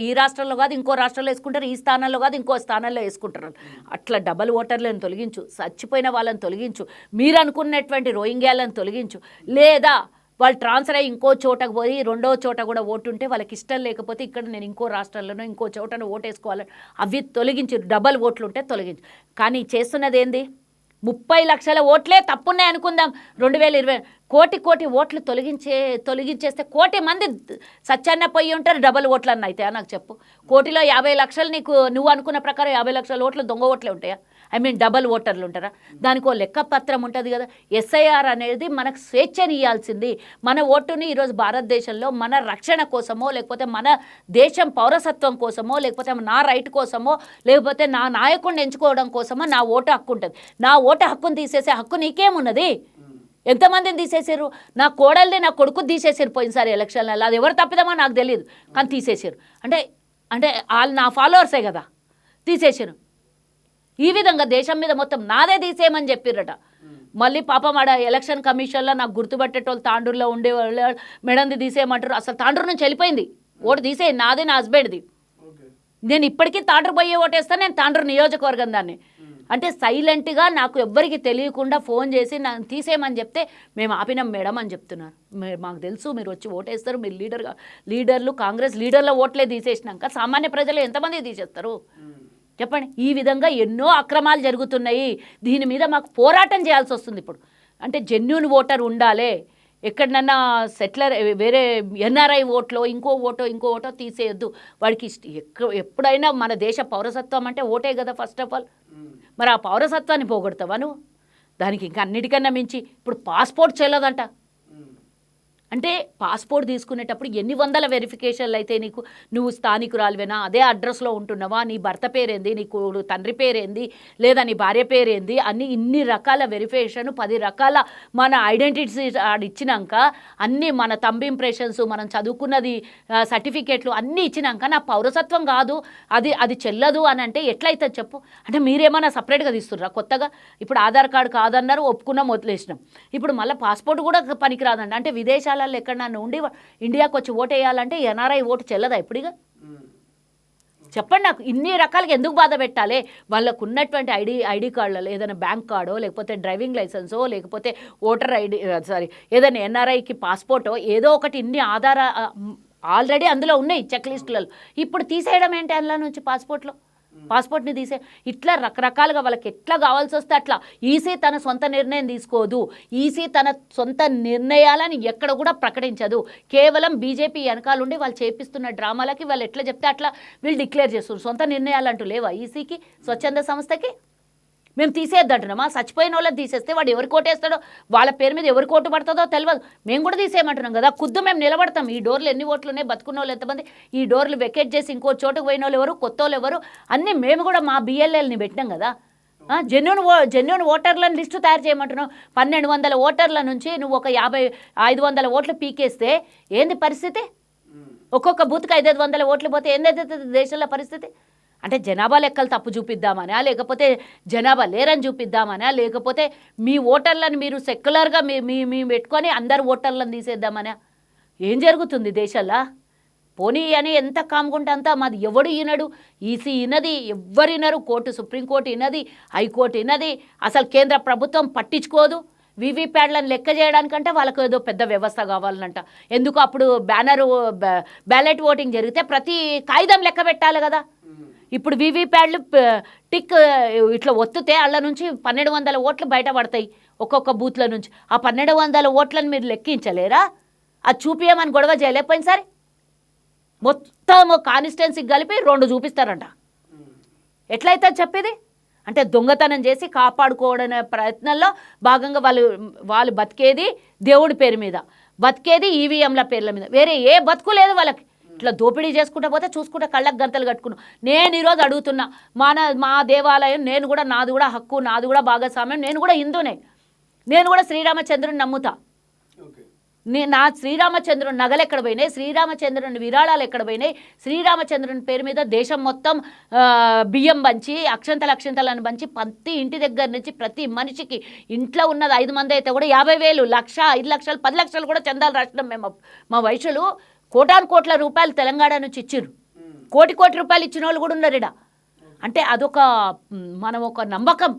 ఈ రాష్ట్రంలో కాదు ఇంకో రాష్ట్రంలో వేసుకుంటారు, ఈ స్థానంలో కాదు ఇంకో స్థానంలో వేసుకుంటారు. అట్లా డబల్ ఓటర్లను తొలగించు, చచ్చిపోయిన వాళ్ళని తొలగించు, మీరు అనుకున్నటువంటి రోహింగ్యాలను తొలగించు, లేదా వాళ్ళు ట్రాన్స్ఫర్ అయ్యి ఇంకో చోటకు పోయి 2వ చోట కూడా ఓటు ఉంటే వాళ్ళకి ఇష్టం లేకపోతే ఇక్కడ నేను ఇంకో రాష్ట్రాల్లోనో ఇంకో చోటను ఓటేసుకోవాలని అవి తొలగించు, డబల్ ఓట్లు ఉంటే తొలగించు. కానీ చేస్తున్నది ఏంది? 30 లక్షల ఓట్లే తప్పున్నాయి అనుకుందాం 2020. కోటి ఓట్లు తొలగించేస్తే కోటి మంది సత్యాన్న పోయి ఉంటారు, డబల్ ఓట్లు అన్న అయితే నాకు చెప్పు. కోటిలో 50 లక్షలు నువ్వు అనుకున్న ప్రకారం 50 లక్షల ఓట్లు దొంగ ఓట్లే ఉంటాయా? డబల్ ఓటర్లు ఉంటారా? దానికి ఓ లెక్కపత్రం ఉంటుంది కదా. ఎస్ఐఆర్ అనేది మనకు స్వేచ్ఛని ఇవ్వాల్సింది. మన ఓటుని ఈరోజు భారతదేశంలో మన రక్షణ కోసమో, లేకపోతే మన దేశం పౌరసత్వం కోసమో, లేకపోతే నా రైట్ కోసమో, లేకపోతే నా నాయకుడిని ఎంచుకోవడం కోసమో నా ఓటు హక్కు ఉంటుంది. నా ఓటు హక్కుని తీసేసే హక్కు నీకేమున్నది? ఎంతమందిని తీసేసారు? నా కోడల్ని నా కొడుకు తీసేసారు పోయినసారి ఎలక్షన్లలో. అది ఎవరు తప్పిదమో నాకు తెలియదు, కానీ తీసేసారు. అంటే వాళ్ళు నా ఫాలోవర్సే కదా, తీసేసారు. ఈ విధంగా దేశం మీద మొత్తం నాదే తీసేయమని చెప్పిర్రట. మళ్ళీ పాపం ఆడ ఎలక్షన్ కమిషన్లో నాకు గుర్తుపట్టేటోళ్ళు తాండూరులో ఉండేవాళ్ళు మెడంది తీసేయమంటారు. అసలు తాండూరు నుంచి వెళ్ళిపోయింది ఓటు తీసేయి, నాదే నా హస్బెండ్ది. నేను ఇప్పటికీ తాండూరు పోయే ఓటేస్తాను, నేను తాండూరు నియోజకవర్గం దాన్ని. అంటే సైలెంట్గా నాకు ఎవ్వరికి తెలియకుండా ఫోన్ చేసి నన్ను తీసేయమని చెప్తే మేము ఆపినాం మేడం అని చెప్తున్నారు. మాకు తెలుసు మీరు వచ్చి ఓటేస్తారు, మీరు లీడర్లు కాంగ్రెస్ లీడర్ల ఓట్లే తీసేసినాక సామాన్య ప్రజలు ఎంతమంది తీసేస్తారు చెప్పండి. ఈ విధంగా ఎన్నో అక్రమాలు జరుగుతున్నాయి. దీని మీద మాకు పోరాటం చేయాల్సి వస్తుంది ఇప్పుడు. అంటే జెన్యూన్ ఓటర్ ఉండాలి. ఎక్కడన్నా సెటిలర్ వేరే ఎన్ఆర్ఐ ఓట్లో ఇంకో ఓటో తీసేయొద్దు. వాడికి ఎప్పుడైనా మన దేశ పౌరసత్వం అంటే ఓటే కదా ఫస్ట్ ఆఫ్ ఆల్. మరి ఆ పౌరసత్వాన్ని పోగొడతావా నువ్వు? దానికి ఇంకా అన్నిటికన్నా మించి ఇప్పుడు పాస్పోర్ట్ చెల్లదంట. అంటే పాస్పోర్ట్ తీసుకునేటప్పుడు ఎన్ని వందల వెరిఫికేషన్లు అయితే నువ్వు స్థానికురాలివేనా, అదే అడ్రస్లో ఉంటున్నావా, నీ భర్త పేరేంది, నీ తండ్రి పేరేంది, లేదా నీ భార్య పేరేంది, అన్ని ఇన్ని రకాల వెరిఫికేషన్ 10 రకాల మన ఐడెంటిటీ ఇచ్చినాక, అన్నీ మన తంబ్ ఇంప్రెషన్స్, మనం చదువుకున్నది సర్టిఫికేట్లు అన్నీ ఇచ్చినాక నా పౌరసత్వం కాదు, అది చెల్లదు అని అంటే ఎట్లయితే చెప్పు. అంటే మీరేమన్నా సపరేట్గా తీస్తుర్రా కొత్తగా? ఇప్పుడు ఆధార్ కార్డు కాదన్నారు, ఒప్పుకున్నాం, వదిలేసినాం. ఇప్పుడు మళ్ళీ పాస్పోర్ట్ కూడా పనికిరాదండి. అంటే విదేశాలలో ఎక్కడన్నా ఉండి ఇండియాకి వచ్చి ఓటు వేయాలంటే ఎన్ఆర్ఐ ఓటు చెల్లదా ఇప్పుడుగా? చెప్పండి నాకు. ఇన్ని రకాలుగా ఎందుకు బాధ పెట్టాలి? వాళ్ళకు ఉన్నటువంటి ఐడి కార్డులలో ఏదైనా బ్యాంక్ కార్డో, లేకపోతే డ్రైవింగ్ లైసెన్సో, లేకపోతే ఓటర్ ఏదైనా ఎన్ఆర్ఐకి పాస్పోర్టో ఏదో ఒకటి ఇన్ని ఆల్రెడీ అందులో ఉన్నాయి చెక్ లిస్టులలో. ఇప్పుడు తీసేయడం ఏంటి అందులో నుంచి పాస్పోర్ట్ని తీసే? ఇట్లా రకరకాలుగా వాళ్ళకి ఎట్లా కావాల్సి వస్తే అట్లా. ఈసీ తన సొంత నిర్ణయం తీసుకోదు. ఈసీ తన సొంత నిర్ణయాలని ఎక్కడ కూడా ప్రకటించదు. కేవలం బీజేపీ వెనకాలండి వాళ్ళు చేపిస్తున్న డ్రామాలకి వాళ్ళు ఎట్లా చెప్తే అట్లా వీళ్ళు డిక్లేర్ చేస్తున్నారు. సొంత నిర్ణయాలు అంటూ లేవా ఈసీకి, స్వచ్ఛంద సంస్థకి? మేము తీసేద్దంటున్నామా? చచ్చిపోయిన వాళ్ళని తీసేస్తే వాడు ఎవరు కోటేస్తాడో, వాళ్ళ పేరు మీద ఎవరు కోటు పడుతుందో తెలియదు. మేము కూడా తీసేయమంటున్నాం కదా. ఖుద్దు మేము నిలబడతాం. ఈ డోర్లు ఎన్ని ఓట్లు ఉన్నాయి, బతుకున్న వాళ్ళు ఎంతమంది, ఈ డోర్లు వెకేట్ చేసి ఇంకో చోటుకు పోయిన వాళ్ళు ఎవరు, కొత్త వాళ్ళు ఎవరు, అన్నీ మేము కూడా మా బిఎల్ఎల్ని పెట్టినాం కదా. జెన్యూన్ ఓటర్లను లిస్టు తయారు చేయమంటున్నావు. 1200 ఓటర్ల నుంచి నువ్వు ఒక 500 ఓట్లు పీకేస్తే ఏంది పరిస్థితి? ఒక్కొక్క బూత్కి 500 ఓట్లు పోతే ఏందైతే దేశంలో పరిస్థితి? అంటే జనాభా లెక్కలు తప్పు చూపిద్దామనా, లేకపోతే జనాభా లేరని చూపిద్దామనా, లేకపోతే మీ ఓటర్లను మీరు సెక్యులర్గా మీ పెట్టుకొని అందరు ఓటర్లను తీసేద్దామనా? ఏం జరుగుతుంది దేశంలో? పోనీ అని ఎంత కాముకుంటే అంతా మాది ఎవడు ఈనడు. ఈసీ ఇనది, ఎవ్వరినరు. సుప్రీంకోర్టు ఇనది, హైకోర్టు ఇనది. అసలు కేంద్ర ప్రభుత్వం పట్టించుకోదు. వీవీప్యాడ్లను లెక్క చేయడానికంటే వాళ్ళకు ఏదో పెద్ద వ్యవస్థ కావాలంట. ఎందుకు అప్పుడు బ్యాలెట్ ఓటింగ్ జరిగితే ప్రతి కాగితం లెక్క పెట్టాలి కదా. ఇప్పుడు వీవీప్యాడ్లు టిక్ ఇట్లా ఒత్తితే అళ్ళ నుంచి 1200 ఓట్లు బయటపడతాయి ఒక్కొక్క బూత్ల నుంచి. ఆ 1200 ఓట్లను మీరు లెక్కించలేరా? అది చూపించమని గొడవ చేయలేకపోయింది సార్. మొత్తం కాన్స్టిట్యున్సీకి కలిపి 2 చూపిస్తారంట. ఎట్లయితే చెప్పేది? అంటే దొంగతనం చేసి కాపాడుకోవడం ప్రయత్నంలో భాగంగా వాళ్ళు బతికేది దేవుడి పేరు మీద, బతికేది ఈవీఎంల పేర్ల మీద. వేరే ఏ బతుకు లేదు వాళ్ళకి. ఇట్లా దోపిడీ చేసుకుంటూ పోతే చూసుకుంటే కళ్ళకు గంతలు కట్టుకున్నాం. నేను ఈరోజు అడుగుతున్నా, మా దేవాలయం, నాది కూడా హక్కు, నాది కూడా భాగస్వామ్యం, నేను కూడా హిందూనే, నేను కూడా శ్రీరామచంద్రుని నమ్ముతా. నా శ్రీరామచంద్రుని నగలు ఎక్కడ పోయినాయి, శ్రీరామచంద్రుని విరాళాలు ఎక్కడ పోయినాయి, శ్రీరామచంద్రుని పేరు మీద దేశం మొత్తం బియ్యం పంచి అక్షంతలను పంచి ప్రతి ఇంటి దగ్గర నుంచి ప్రతి మనిషికి, ఇంట్లో ఉన్నది 5 మంది అయితే కూడా 50,000, 1,00,000, 5 లక్షలు, 10 లక్షలు కూడా చందాలు రాసినాం మేము. మా వయసులు కోట్ల రూపాయలు తెలంగాణ నుంచి ఇచ్చిర్రు. కోటి రూపాయలు ఇచ్చిన వాళ్ళు కూడా ఉన్నారు ఇక్కడ. అంటే అదొక మనం ఒక నమ్మకం.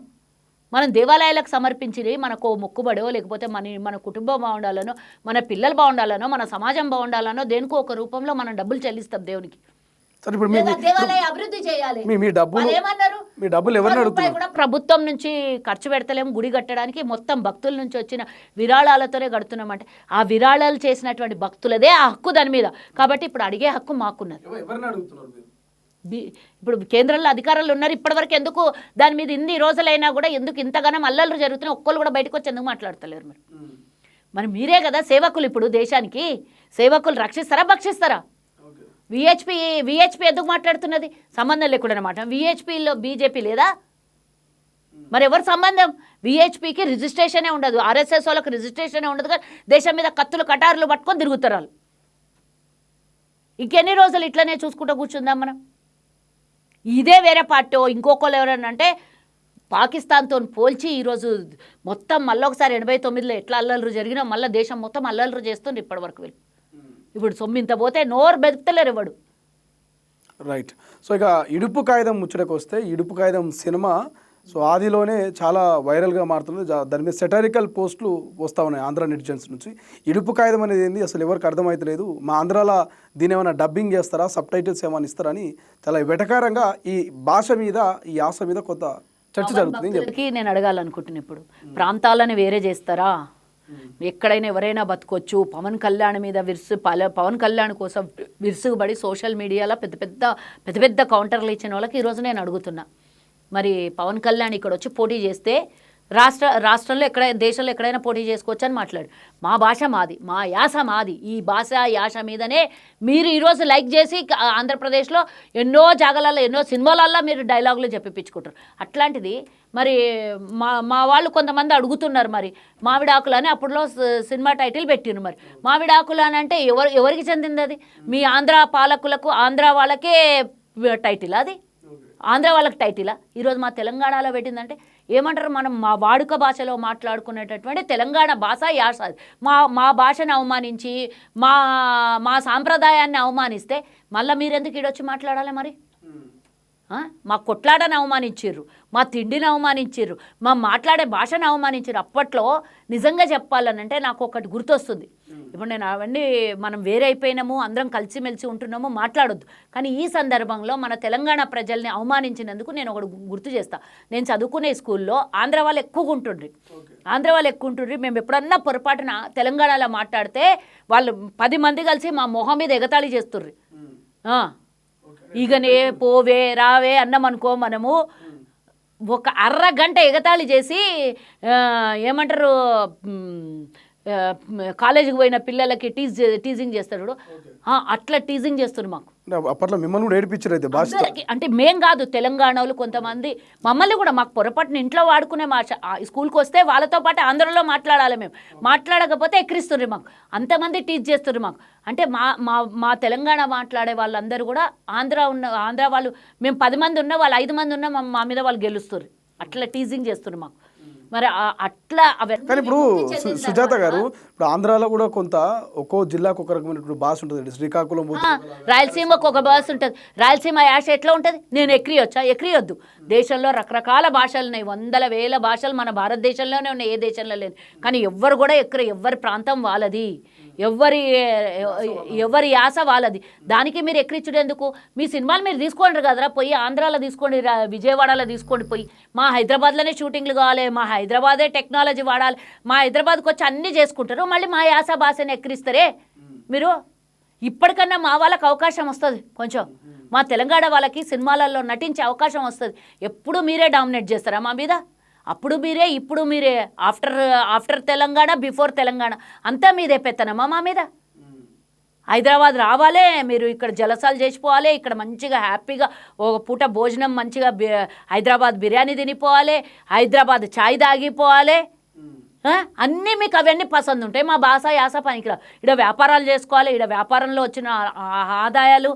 మనం దేవాలయాలకు సమర్పించినవి మనకు మొక్కుబడో, లేకపోతే మన కుటుంబం బాగుండాలనో, మన పిల్లలు బాగుండాలనో, మన సమాజం బాగుండాలనో, దేనికో ఒక రూపంలో మనం డబ్బులు చెల్లిస్తాం దేవునికి. సరే ఇప్పుడు లేదా దేవాలయ అభివృద్ధి చేయాలి. మీ డబ్బులు వాళ్ళు ఏమన్నారు? మీ డబ్బులు ఎవరిని రూపాయి అడుగుతున్నారు? కూడా ప్రభుత్వం నుంచి ఖర్చు పెడతలేము గుడి కట్టడానికి, మొత్తం భక్తుల నుంచి వచ్చిన విరాళాలతోనే కడుతున్నామంటే ఆ విరాళాలు చేసినటువంటి భక్తులదే ఆ హక్కు దాని మీద. కాబట్టి ఇప్పుడు అడిగే హక్కు మాకున్నది. ఎవరిని అడుగుతున్నారు మీరు? ఇప్పుడు కేంద్రంలో అధికారులు ఉన్నారు, ఇప్పటివరకు ఎందుకు దాని మీద ఇన్ని రోజులైనా కూడా ఎందుకు ఇంతగానో అల్లర్లు జరుగుతున్నాయి? ఒక్కళ్ళు కూడా బయటకు వచ్చి ఎందుకు మాట్లాడతలేరు మీరు? మరి మీరే కదా సేవకులు, ఇప్పుడు దేశానికి సేవకులు రక్షిస్తారా భక్షిస్తారా? విహెచ్పి ఎందుకు మాట్లాడుతున్నది? సంబంధం లేకుండా అన్నమాట. విహెచ్పిలో బీజేపీ లేదా? మరి ఎవరు సంబంధం? విహెచ్పికి రిజిస్ట్రేషనే ఉండదు, ఆర్ఎస్ఎస్ వాళ్ళకి రిజిస్ట్రేషనే ఉండదు, కానీ దేశం మీద కత్తులు కటారులు పట్టుకొని తిరుగుతారు వాళ్ళు. ఇంకెన్ని రోజులు ఇట్లనే చూసుకుంటూ కూర్చుందాం మనం? ఇదే వేరే పార్టీ ఇంకొకళ్ళు ఎవరన్నా అంటే పాకిస్తాన్తో పోల్చి ఈరోజు మొత్తం మళ్ళీ ఒకసారి 89లో ఎట్లా అల్లర్లు జరిగినా మళ్ళీ దేశం మొత్తం అల్లర్లు చేస్తుంది ఇప్పటివరకు వీళ్ళు. ఇప్పుడు సొమ్మింత పోతే నోరు బెదుపుతలేరు ఎవడు. రైట్. సో ఇక ఇడుపు కాగితం ముచ్చటకు వస్తే, ఇడుపు కాగితం సినిమా సో ఆదిలోనే చాలా వైరల్గా మారుతుంది. దాని మీద సెటారికల్ పోస్టులు వస్తూ ఉన్నాయి ఆంధ్ర నెటిజన్స్ నుంచి. ఇడుపు కాగితం అనేది ఏంది అసలు ఎవరికి అర్థమవుతలేదు, మా ఆంధ్రాలో దీని ఏమైనా డబ్బింగ్ చేస్తారా, సబ్ టైటిల్స్ ఏమైనా ఇస్తారని చాలా వెటకారంగా ఈ భాష మీద, ఈ యాస మీద కొంత చర్చ జరుగుతుంది. నేను అడగాలనుకుంటున్నాను, ఇప్పుడు ప్రాంతాలను వేరే చేస్తారా? ఎక్కడైనా ఎవరైనా బతకొచ్చు. పవన్ కళ్యాణ్ మీద పవన్ కళ్యాణ్ కోసం విరుసుగుబడి సోషల్ మీడియాలో పెద్ద పెద్ద కౌంటర్లు ఇచ్చిన వాళ్ళకి ఈరోజు నేను అడుగుతున్నా, మరి పవన్ కళ్యాణ్ ఇక్కడ వచ్చి పోటీ చేస్తే రాష్ట్రంలో దేశంలో ఎక్కడైనా పోటీ చేసుకోవచ్చు అని మాట్లాడు. మా భాష మాది, మా యాస మాది, ఈ భాష యాస మీదనే మీరు ఈరోజు లైక్ చేసి ఆంధ్రప్రదేశ్లో ఎన్నో జాగాలలో ఎన్నో సినిమాలల్లో మీరు డైలాగులు చెప్పించుకుంటారు. అట్లాంటిది మరి మా వాళ్ళు కొంతమంది అడుగుతున్నారు, మరి మావిడాకులు అని అప్పుడులో సినిమా టైటిల్ పెట్టిరు. మరి మావిడాకులు అని అంటే ఎవరికి చెందింది అది? మీ ఆంధ్ర పాలకులకు, ఆంధ్ర వాళ్ళకే టైటిల్ అది? ఆంధ్ర వాళ్ళకి టైటిలా? ఈరోజు మా తెలంగాణలో పెట్టిందంటే ఏమంటారు? మనం మా వాడుక భాషలో మాట్లాడుకునేటటువంటి తెలంగాణ భాష యాస. మా భాషను అవమానించి మా సాంప్రదాయాన్ని అవమానిస్తే మళ్ళీ మీరెందుకు ఈడొచ్చి మాట్లాడాలి? మరి మా కొట్లాటను అవమానించారు, మా తిండిని అవమానించారు, మా మాట్లాడే భాషను అవమానించారు. అప్పట్లో నిజంగా చెప్పాలనంటే నాకు ఒకటి గుర్తొస్తుంది. ఇప్పుడు నేను అవన్నీ మనం వేరే అయిపోయినాము, అందరం కలిసిమెలిసి ఉంటున్నాము, మాట్లాడొద్దు. కానీ ఈ సందర్భంలో మన తెలంగాణ ప్రజల్ని అవమానించినందుకు నేను ఒకటి గుర్తు చేస్తా. నేను చదువుకునే స్కూల్లో ఆంధ్ర వాళ్ళు ఎక్కువగా ఉంటుండ్రి. మేము ఎప్పుడన్నా పొరపాటున తెలంగాణలో మాట్లాడితే వాళ్ళు 10 మంది కలిసి మా మొహం మీద ఎగతాళి చేస్తుర్రి. ఇకనే పోవే రావే అన్నామనుకో, మనము ఒక అరగంట ఎగతాళి చేసి ఏమంటారు, కాలేజీకి పోయిన పిల్లలకి టీజింగ్ చేస్తాడు, అట్లా టీజింగ్ చేస్తారు మాకు. అప్పట్లో మిమ్మల్ని కూడా ఏడిపించారు అయితే భాష. అంటే మేం కాదు, తెలంగాణలో కొంతమంది మమ్మల్ని కూడా మాకు పొరపాటున ఇంట్లో వాడుకునే భాష, స్కూల్కి వస్తే వాళ్ళతో పాటు ఆంధ్రలో మాట్లాడాలి. మేము మాట్లాడకపోతే ఎక్కిరిస్తుర్రు మాకు, అంతమంది టీచ్ చేస్తుర్రు మాకు. అంటే మా తెలంగాణ మాట్లాడే వాళ్ళందరూ కూడా ఆంధ్ర వాళ్ళు, మేము 10 మంది ఉన్నా, వాళ్ళు 5 మంది ఉన్నా మా మీద వాళ్ళు గెలుస్తుర్రు. అట్లా టీజింగ్ చేస్తుర్రు మాకు. మరి అట్లా కానీ ఇప్పుడు సుజాత గారు, ఇప్పుడు ఆంధ్రాలో కూడా కొంత ఒక్కో జిల్లాకు ఒక రకమైనటువంటి భాష ఉంటుంది. శ్రీకాకుళం, రాయలసీమకు ఒక భాష ఉంటుంది. రాయలసీమ యాస ఎట్లా ఉంటుంది? నేను ఎక్కిరియొద్దు. దేశంలో రకరకాల భాషలు ఉన్నాయి, వందల వేల భాషలు మన భారతదేశంలోనే ఉన్నాయి, ఏ దేశంలో లేదు. కానీ ఎవ్వరు కూడా ఎవరి ప్రాంతం వాళ్ళది, ఎవరి యాస వాళ్ళది. దానికి మీరు ఎక్కిరించుడు ఎందుకు? మీ సినిమాలు మీరు తీసుకోండి కదరా, పోయి ఆంధ్రాలో తీసుకోండి, విజయవాడలో తీసుకోండి, పోయి మా హైదరాబాద్లోనే షూటింగ్లు కావాలి, మా హైదరాబాదే టెక్నాలజీ వాడాలి, మా హైదరాబాద్కి వచ్చి అన్నీ చేసుకుంటారు, మళ్ళీ మా యాస భాషని ఎక్కిరిస్తారే మీరు. ఇప్పటికన్నా మా వాళ్ళకి అవకాశం వస్తుంది, కొంచెం మా తెలంగాణ వాళ్ళకి సినిమాలలో నటించే అవకాశం వస్తుంది. ఎప్పుడు మీరే డామినేట్ చేస్తారా మా మీద? అప్పుడు మీరే, ఇప్పుడు మీరే. ఆఫ్టర్ తెలంగాణ, బిఫోర్ తెలంగాణ అంతా మీదే పెత్తనమా మా మీద? హైదరాబాద్ రావాలి, మీరు ఇక్కడ జలసాలు చేసిపోవాలి, ఇక్కడ మంచిగా హ్యాపీగా ఒక పూట భోజనం మంచిగా హైదరాబాద్ బిర్యానీ తినిపోవాలి, హైదరాబాద్ ఛాయ్ తాగిపోవాలి, అన్నీ మీకు అవన్నీ పసందు ఉంటాయి. మా భాష యాస పనికిరా. ఇక్కడ వ్యాపారాలు చేసుకోవాలి, ఇక్కడ వ్యాపారంలో వచ్చిన ఆదాయాలు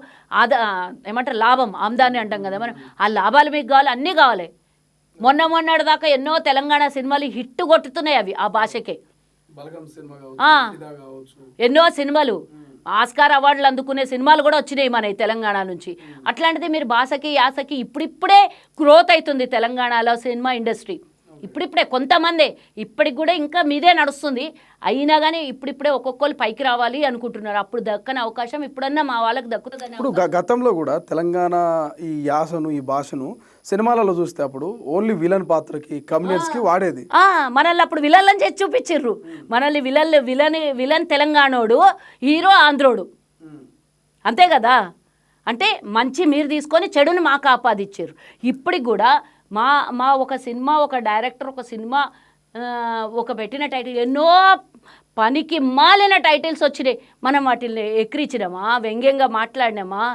ఏమంటారు లాభం, ఆమ్దాని అంటాం కదా మనం, ఆ లాభాలు మీకు కావాలి, అన్నీ కావాలి. మొన్నటి దాకా ఎన్నో తెలంగాణ సినిమాలు హిట్ కొట్టుతున్నాయి, అవి ఆ భాషకే. ఎన్నో సినిమాలు ఆస్కార్ అవార్డులు అందుకునే సినిమాలు కూడా వచ్చినాయి మన తెలంగాణ నుంచి. అట్లాంటిది మీరు భాషకి యాసకి ఇప్పుడిప్పుడే గ్రోత్ అవుతుంది తెలంగాణలో సినిమా ఇండస్ట్రీ. ఇప్పుడిప్పుడే కొంతమందే, ఇప్పటికి కూడా ఇంకా మీదే నడుస్తుంది. అయినా కానీ ఇప్పుడిప్పుడే ఒక్కొక్కరు పైకి రావాలి అనుకుంటున్నారు. అప్పుడు దక్కని అవకాశం ఇప్పుడన్నా మా వాళ్ళకి దక్కుతుందని. ఇప్పుడు గతంలో కూడా తెలంగాణ ఈ యాసను ఈ భాషను సినిమాలలో చూస్తే అప్పుడు ఓన్లీ విలన్ పాత్రకి కమ్యూనిస్ట్కి వాడేది. మనల్ని అప్పుడు విలన్లని చేసి చూపించిర్రు. మనల్ని విలన్ తెలంగాణోడు, హీరో ఆంధ్రోడు, అంతే కదా. అంటే మంచి మీరు తీసుకొని చెడుని మాకు ఆపాదించారు. ఇప్పటికి కూడా మా ఒక సినిమా, ఒక డైరెక్టర్ ఒక సినిమా ఒక పెట్టిన టైటిల్ ఎన్నో పనికి మాలిన టైటిల్స్ వచ్చినాయి. మనం వాటిని ఎక్కిరించినామా, వ్యంగ్యంగా మాట్లాడినామా?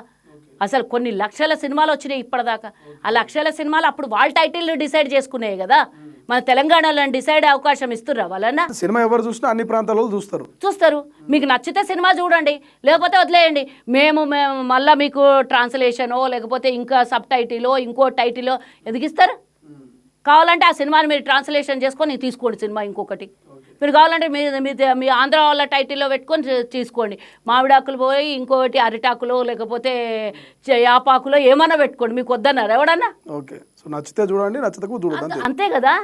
అసలు కొన్ని లక్షల సినిమాలు వచ్చినాయి ఇప్పటిదాకా. ఆ లక్షల సినిమాలు అప్పుడు వాళ్ళ టైటిల్ డిసైడ్ చేసుకునేవి కదా. మన తెలంగాణలో డిసైడ్ అవకాశం ఇస్తుర్రా వాళ్ళన్నా? సినిమా ఎవరు చూసినా అన్ని ప్రాంతాల్లో చూస్తారు. మీకు నచ్చితే సినిమా చూడండి, లేకపోతే వదిలేయండి. మేము మళ్ళీ మీకు ట్రాన్స్లేషనో లేకపోతే ఇంకా సబ్ టైటిలో ఇంకో టైటిలో ఎదిగిస్తారు. కావాలంటే ఆ సినిమాని మీరు ట్రాన్స్లేషన్ చేసుకొని తీసుకోండి సినిమా ఇంకొకటి. మీరు కావాలంటే మీ ఆంధ్ర వాళ్ళ టైటిల్లో పెట్టుకొని తీసుకోండి. మామిడాకులు పోయి ఇంకోటి అరిటాకులో లేకపోతే యాపాకులో ఏమన్నా పెట్టుకోండి. మీకు వద్దన్నారు ఎవడన్నా? ఓకే, సో నచ్చితే చూడండి, నచ్చితే చూడండి, అంతే కదా.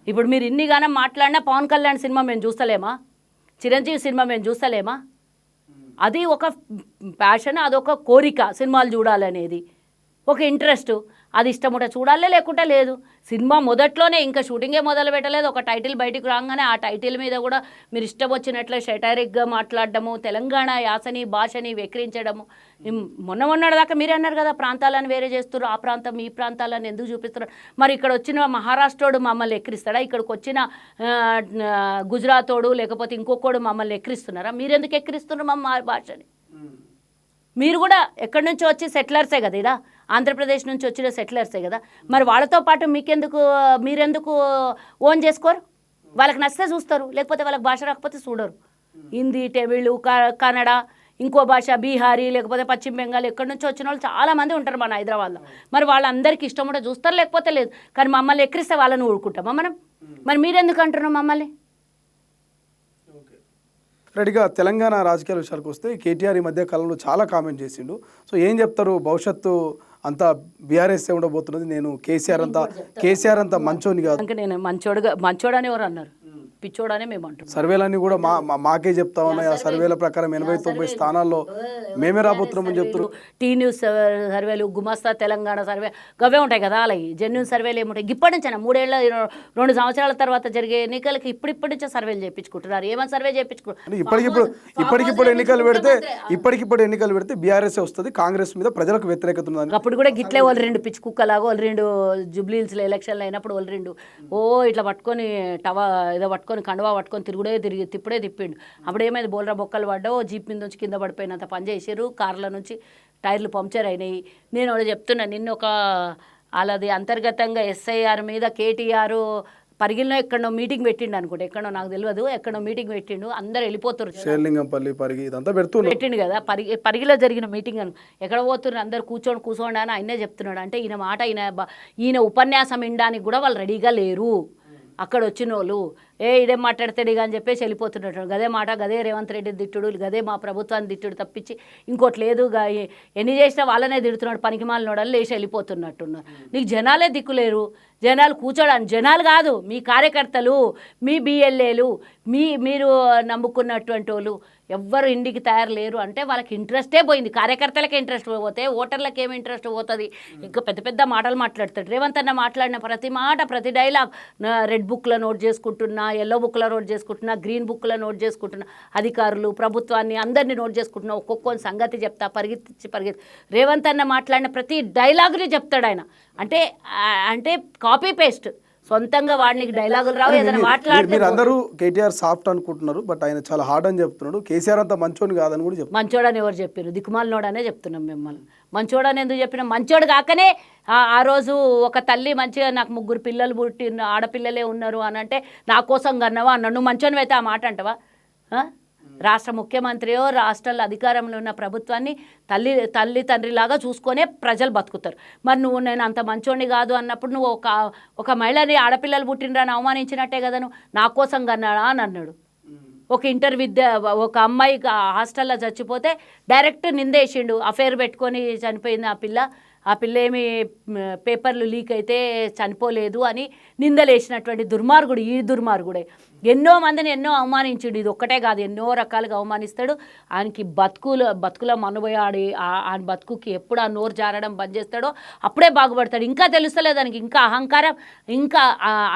ఇప్పుడు మీరు ఇన్ని గానం మాట్లాడినా పవన్ కళ్యాణ్ సినిమా మేము చూస్తలేమా? చిరంజీవి సినిమా మేము చూస్తలేమా? అది ఒక ప్యాషన్, అదొక కోరిక, సినిమాలు చూడాలనేది ఒక ఇంట్రెస్ట్. అది ఇష్టం ఉంటే చూడాలే, లేకుంటే లేదు. సినిమా మొదట్లోనే ఇంకా షూటింగే మొదలు పెట్టలేదు, ఒక టైటిల్ బయటికి రాగానే ఆ టైటిల్ మీద కూడా మీరు ఇష్టం వచ్చినట్లే షటైరిక్గా మాట్లాడడము, తెలంగాణ యాసని భాషని వెక్కిరించడము. మొన్నటిదాకా మీరే అన్నారు కదా ప్రాంతాలను వేరే చేస్తున్నారు, ఆ ప్రాంతం ఈ ప్రాంతాలను ఎందుకు చూపిస్తున్నారు? మరి ఇక్కడ వచ్చిన మహారాష్ట్రోడు మమ్మల్ని ఎక్కిరిస్తాడా? ఇక్కడికి వచ్చిన గుజరాతోడు లేకపోతే ఇంకొకడు మమ్మల్ని ఎక్కిరిస్తున్నారా? మీరెందుకు ఎక్కిరిస్తున్నారు మా భాషని? మీరు కూడా ఎక్కడి నుంచో వచ్చి సెటిలర్సే కదా, ఇదా ఆంధ్రప్రదేశ్ నుంచి వచ్చిన సెటిలర్సే కదా. మరి వాళ్ళతో పాటు మీరెందుకు ఓన్ చేసుకోరు? వాళ్ళకి నచ్చితే చూస్తారు, లేకపోతే వాళ్ళకి భాష రాకపోతే చూడరు. హిందీ, తమిళ్, కన్నడ, ఇంకో భాష బీహారీ లేకపోతే పశ్చిమ బెంగాల్ ఎక్కడి నుంచో వచ్చిన వాళ్ళు చాలామంది ఉంటారు మన హైదరాబాద్లో. మరి వాళ్ళందరికీ ఇష్టం ఉంటే చూస్తారు, లేకపోతే లేదు. కానీ మమ్మల్ని ఎక్కిరిస్తే వాళ్ళని ఊరుకుంటామా మనం? మరి మీరెందుకు అంటున్నాం మమ్మల్ని? రెడీగా తెలంగాణ రాజకీయాల విషయాలకు వస్తే కేటీఆర్ ఈ మధ్య కాలంలో చాలా కామెంట్ చేసిండు. సో ఏం చెప్తారు? భవిష్యత్తు అంతా బీఆర్ఎస్ ఉండబోతున్నది, నేను కేసీఆర్ అంతా మంచోని కాదు. ఇంకా నేను మంచోడని ఎవరు అన్నారు? పిచ్చోడనే మేము అంటున్నాం. సర్వేలన్నీ కూడా మాకే చెప్తా ఉన్నాయి. ఆ సర్వేల ప్రకారం 89 స్థానాల్లో మేమే రాబోతున్నామని చెప్తున్నారు. టీ న్యూస్ సర్వేలు, గుమాస్తా తెలంగాణ సర్వే గవే ఉంటాయి కదా. అలాగే జెన్యూన్ సర్వేలు ఏముంటాయి? ఇప్పటి నుంచైనా 2 సంవత్సరాల తర్వాత జరిగే ఎన్నికలకి ఇప్పటి నుంచే సర్వేలు చేయించుకుంటున్నారు. ఏమని సర్వే చేయించుకుంటారు? ఇప్పటికిప్పుడు ఎన్నికలు పెడితే బీఆర్ఎస్ వస్తుంది, కాంగ్రెస్ మీద ప్రజలకు వ్యతిరేకత ఉంది. అప్పుడు కూడా గిట్లే వాళ్ళు 2 పిచ్చి కుక్కలాగా వాళ్ళు 2 జూబ్లీహిల్స్లో ఎలక్షన్లు అయినప్పుడు వాళ్ళు 2 ఇట్లా పట్టుకొని ఏదో పట్టుకొని కండువా పట్టుకొని తిప్పుడే తిప్పిండు. అప్పుడు ఏమైంది? బోల్రా బొక్కలు పడ్డావు, జీప్ మీద నుంచి కింద పడిపోయినంత పని చేసారు, కార్ల నుంచి టైర్లు పంక్చర్ అయినాయి. నేను ఒకటి చెప్తున్నా, అలాది అంతర్గతంగా ఎస్ఐఆర్ మీద కేటీఆర్ పరిగిలో ఎక్కడో మీటింగ్ పెట్టిండు అనుకుంటే, ఎక్కడో నాకు తెలియదు, ఎక్కడో మీటింగ్ పెట్టిండు, అందరు వెళ్ళిపోతున్నారు. పెట్టిండు కదా పరిగిలో జరిగిన మీటింగ్ అని. ఎక్కడ పోతున్నారు అందరు? కూర్చోండి అని ఆయనే చెప్తున్నాడు. అంటే ఈయన ఉపన్యాసం వినడానికి కూడా వాళ్ళు రెడీగా లేరు. అక్కడ వచ్చిన వాళ్ళు ఇదేం మాట్లాడతాడు ఇక అని చెప్పేసి వెళ్ళిపోతున్నట్టు. గదే మాట, గదే రేవంత్ రెడ్డి తిట్టుడు, గదే మా ప్రభుత్వాన్ని తిట్టుడు తప్పించి ఇంకోటి లేదు. ఎన్ని చేసినా వాళ్ళనే తిడుతున్నాడు, పనికి మాలినోడని లేచి వెళ్ళిపోతున్నట్టున్నారు. నీకు జనాలే దిక్కులేరు. జనాలు కూర్చోడానికి, జనాలు కాదు మీ కార్యకర్తలు, మీ బిఎల్ఏలు, మీరు నమ్ముకున్నటువంటి వాళ్ళు ఎవ్వరు ఇంటికి తయారు లేరు. అంటే వాళ్ళకి ఇంట్రెస్టే పోయింది. కార్యకర్తలకే ఇంట్రెస్ట్ పోతే ఓటర్లకు ఏమి ఇంట్రెస్ట్ పోతుంది? ఇంకా పెద్ద పెద్ద మాటలు మాట్లాడతాడు రేవంత్ అన్న. మాట్లాడిన ప్రతి మాట, ప్రతి డైలాగ్ రెడ్ బుక్లో నోట్ చేసుకుంటున్నా, ఎల్లో బుక్లో నోట్ చేసుకుంటున్నా, గ్రీన్ బుక్లో నోట్ చేసుకుంటున్నా, అధికారులు ప్రభుత్వాన్ని అందరినీ నోట్ చేసుకుంటున్నా, ఒక్కొక్క సంగతి చెప్తా పరిగెత్తి రేవంత్ అన్న మాట్లాడిన ప్రతి డైలాగుని చెప్తాడు ఆయన. అంటే కాపీ పేస్ట్, సొంతంగా వాడికి డైలాగులు రావు. ఏదైనా మాట్లాడితే మీరు అందరూ కేటీఆర్ సాఫ్ట్ అనుకుంటున్నారు, బట్ ఆయన చాలా హార్డ్ అని చెప్తున్నాడు. కేసీఆర్ అంతా మంచోని కాదని కూడా చెప్తారు. మంచోడని ఎవరు చెప్పారు? దిక్కుమాలినోడనే చెప్తున్నాం మిమ్మల్ని. మంచోడని ఎందుకు చెప్పినాం? మంచోడు కాకనే ఆ రోజు ఒక తల్లి మంచిగా నాకు 3 పిల్లలు పుట్టిన ఆడపిల్లలే ఉన్నారు అని అంటే నా కోసం కన్నవా అన్నాడు. నువ్వు మంచోనివి అయితే ఆ మాట అంటవా? రాష్ట్ర ముఖ్యమంత్రియో రాష్ట్రాల అధికారంలో ఉన్న ప్రభుత్వాన్ని తల్లి తండ్రిలాగా చూసుకొనే ప్రజలు బతుకుతారు. మరి నేను అంత మంచోడిని కాదు అన్నప్పుడు నువ్వు ఒక మహిళని ఆడపిల్లలు పుట్టినరాని అవమానించినట్టే కదా. నువ్వు నా కోసం కన్నాడా అని అన్నాడు. ఒక అమ్మాయి హాస్టల్లో చచ్చిపోతే డైరెక్ట్ నిందేసిండు, అఫేర్ పెట్టుకొని చనిపోయింది ఆ పిల్ల ఆ పిల్ల ఏమి పేపర్లు లీక్ అయితే చనిపోలేదు అని నిందలేసినటువంటి దుర్మార్గుడు, ఈ దుర్మార్గుడే ఎన్నో మందిని ఎన్నో అవమానించుడు. ఇది ఒక్కటే కాదు, ఎన్నో రకాలుగా అవమానిస్తాడు. ఆయనకి బతుకుల మనుబయాడి ఆయన బతుకుకి ఎప్పుడు ఆ నోరు జారడం బంద్ చేస్తాడో అప్పుడే బాగుపడతాడు. ఇంకా తెలుస్తలేదు దానికి, ఇంకా అహంకారం, ఇంకా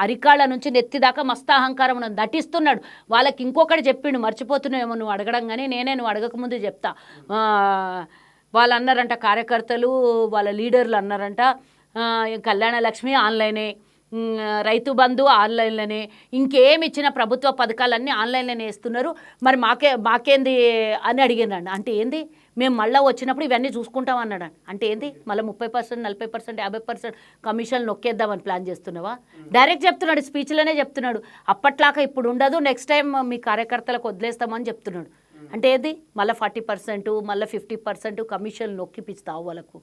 అరికాళ్ళ నుంచి నెత్తి దాకా మస్తు అహంకారం నటిస్తున్నాడు. వాళ్ళకి ఇంకొకటి చెప్పిండు, మర్చిపోతున్నాయేమో నువ్వు అడగడం, కానీ నువ్వు అడగకముందు చెప్తా. వాళ్ళు అన్నారంట, కార్యకర్తలు వాళ్ళ లీడర్లు అన్నారంట, కళ్యాణ లక్ష్మి ఆన్లైనే, రైతు బంధు ఆన్లైన్లోనే, ఇంకేమి ఇచ్చిన ప్రభుత్వ పథకాలన్నీ ఆన్లైన్లోనే వేస్తున్నారు, మరి మాకేంది అని అడిగినండి. అంటే ఏంది, మేము మళ్ళీ వచ్చినప్పుడు ఇవన్నీ చూసుకుంటాం అన్నాడు. అంటే ఏంది, మళ్ళీ 30%, 40%, 50% కమిషన్ నొక్కేద్దామని ప్లాన్ చేస్తున్నావా? డైరెక్ట్ చెప్తున్నాడు, స్పీచ్లోనే చెప్తున్నాడు. అప్పట్లాగా ఇప్పుడు ఉండదు, నెక్స్ట్ టైం మీ కార్యకర్తలకు వదిలేస్తామని చెప్తున్నాడు. అంటే ఏది, మళ్ళీ 40%, మళ్ళీ 50% కమిషన్ నొక్కిపిస్తావు వాళ్ళకు,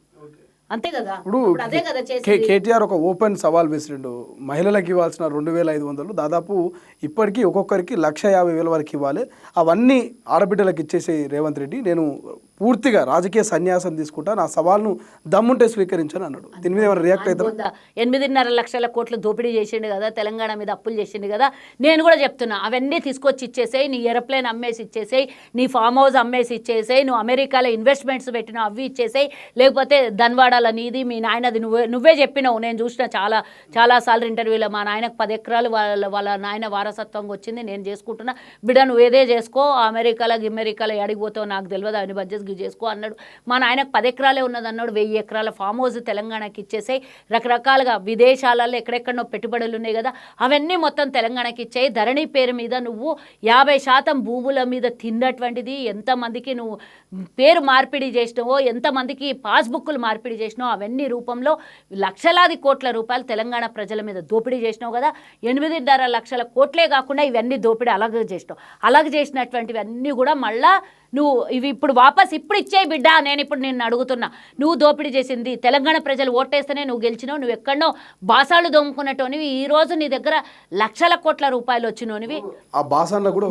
అంతే కదా. ఇప్పుడు అదే కదా కేటీఆర్ ఒక ఓపెన్ సవాల్ వేసిండు, మహిళలకు ఇవ్వాల్సిన 2500 దాదాపు ఇప్పటికీ ఒక్కొక్కరికి 150,000 వరకు ఇవ్వాలి, అవన్నీ ఆడబిడ్డలకు ఇచ్చేసి రేవంత్ రెడ్డి, నేను పూర్తిగా రాజకీయ సన్యాసం తీసుకుంటా, నా సవాల్ను దమ్ముంటే స్వీకరించాను అన్నాడు. దీని మీద ఏమైనా రియాక్ట్ అవుతారు? 8.5 లక్షల కోట్లు దోపిడీ చేసిండు కదా, తెలంగాణ మీద అప్పులు చేసిండు కదా. నేను కూడా చెప్తున్నా, అవన్నీ తీసుకొచ్చి ఇచ్చేసేయి, నీ ఏరోప్లేన్ అమ్మేసి ఇచ్చేసేయి, నీ ఫామ్ హౌస్ అమ్మేసి ఇచ్చేసేయి, నువ్వు అమెరికాలో ఇన్వెస్ట్మెంట్స్ పెట్టినా అవి ఇచ్చేసేయి, లేకపోతే ధన్వాడ నీది మీ నాయనది, నువ్వే చెప్పినావు, నేను చూసిన చాలాసార్లు ఇంటర్వ్యూలో, మా నాయనకు 10 ఎకరాలు వాళ్ళ నాయన వారసత్వంగా వచ్చింది, నేను చేసుకుంటున్నా, బిడ్డ నువ్వు ఏదే చేసుకో, అమెరికాలో అడిగిపోతావు నాకు తెలియదు, ఆయన బడ్జెట్ చేసుకో అన్నాడు. మా నాయనకు 10 ఎకరాలే ఉన్నది అన్నాడు. 1000 ఎకరాల ఫామ్ హౌస్ తెలంగాణకి ఇచ్చేసాయి, రకరకాలుగా విదేశాలలో ఎక్కడెక్కడో పెట్టుబడులు ఉన్నాయి కదా, అవన్నీ మొత్తం తెలంగాణకి ఇచ్చాయి. ధరణి పేరు మీద నువ్వు 50% భూముల మీద తిన్నటువంటిది, ఎంతమందికి నువ్వు పేరు మార్పిడి చేసినావో, ఎంతమందికి పాస్బుక్లు మార్పిడి చేసినావు, అవన్నీ రూపంలో లక్షలాది కోట్ల రూపాయలు తెలంగాణ ప్రజల మీద దోపిడీ చేసినావు కదా. 8.5 లక్షల కోట్లే కాకుండా ఇవన్నీ దోపిడీ అలాగే చేసినావు. అలాగే చేసినటువంటివి అన్నీ కూడా మళ్ళా నువ్వు ఇవి ఇప్పుడు వాపస్ ఇప్పుడు ఇచ్చేయి బిడ్డ, నేను ఇప్పుడు నిన్ను అడుగుతున్నా. నువ్వు దోపిడీ చేసింది తెలంగాణ ప్రజలు ఓటేస్తేనే నువ్వు గెలిచినావు, నువ్వు ఎక్కడో బాసాలు దొంగకున్నటోనివి, ఈ రోజు నీ దగ్గర లక్షల కోట్ల రూపాయలు వచ్చినోనివి.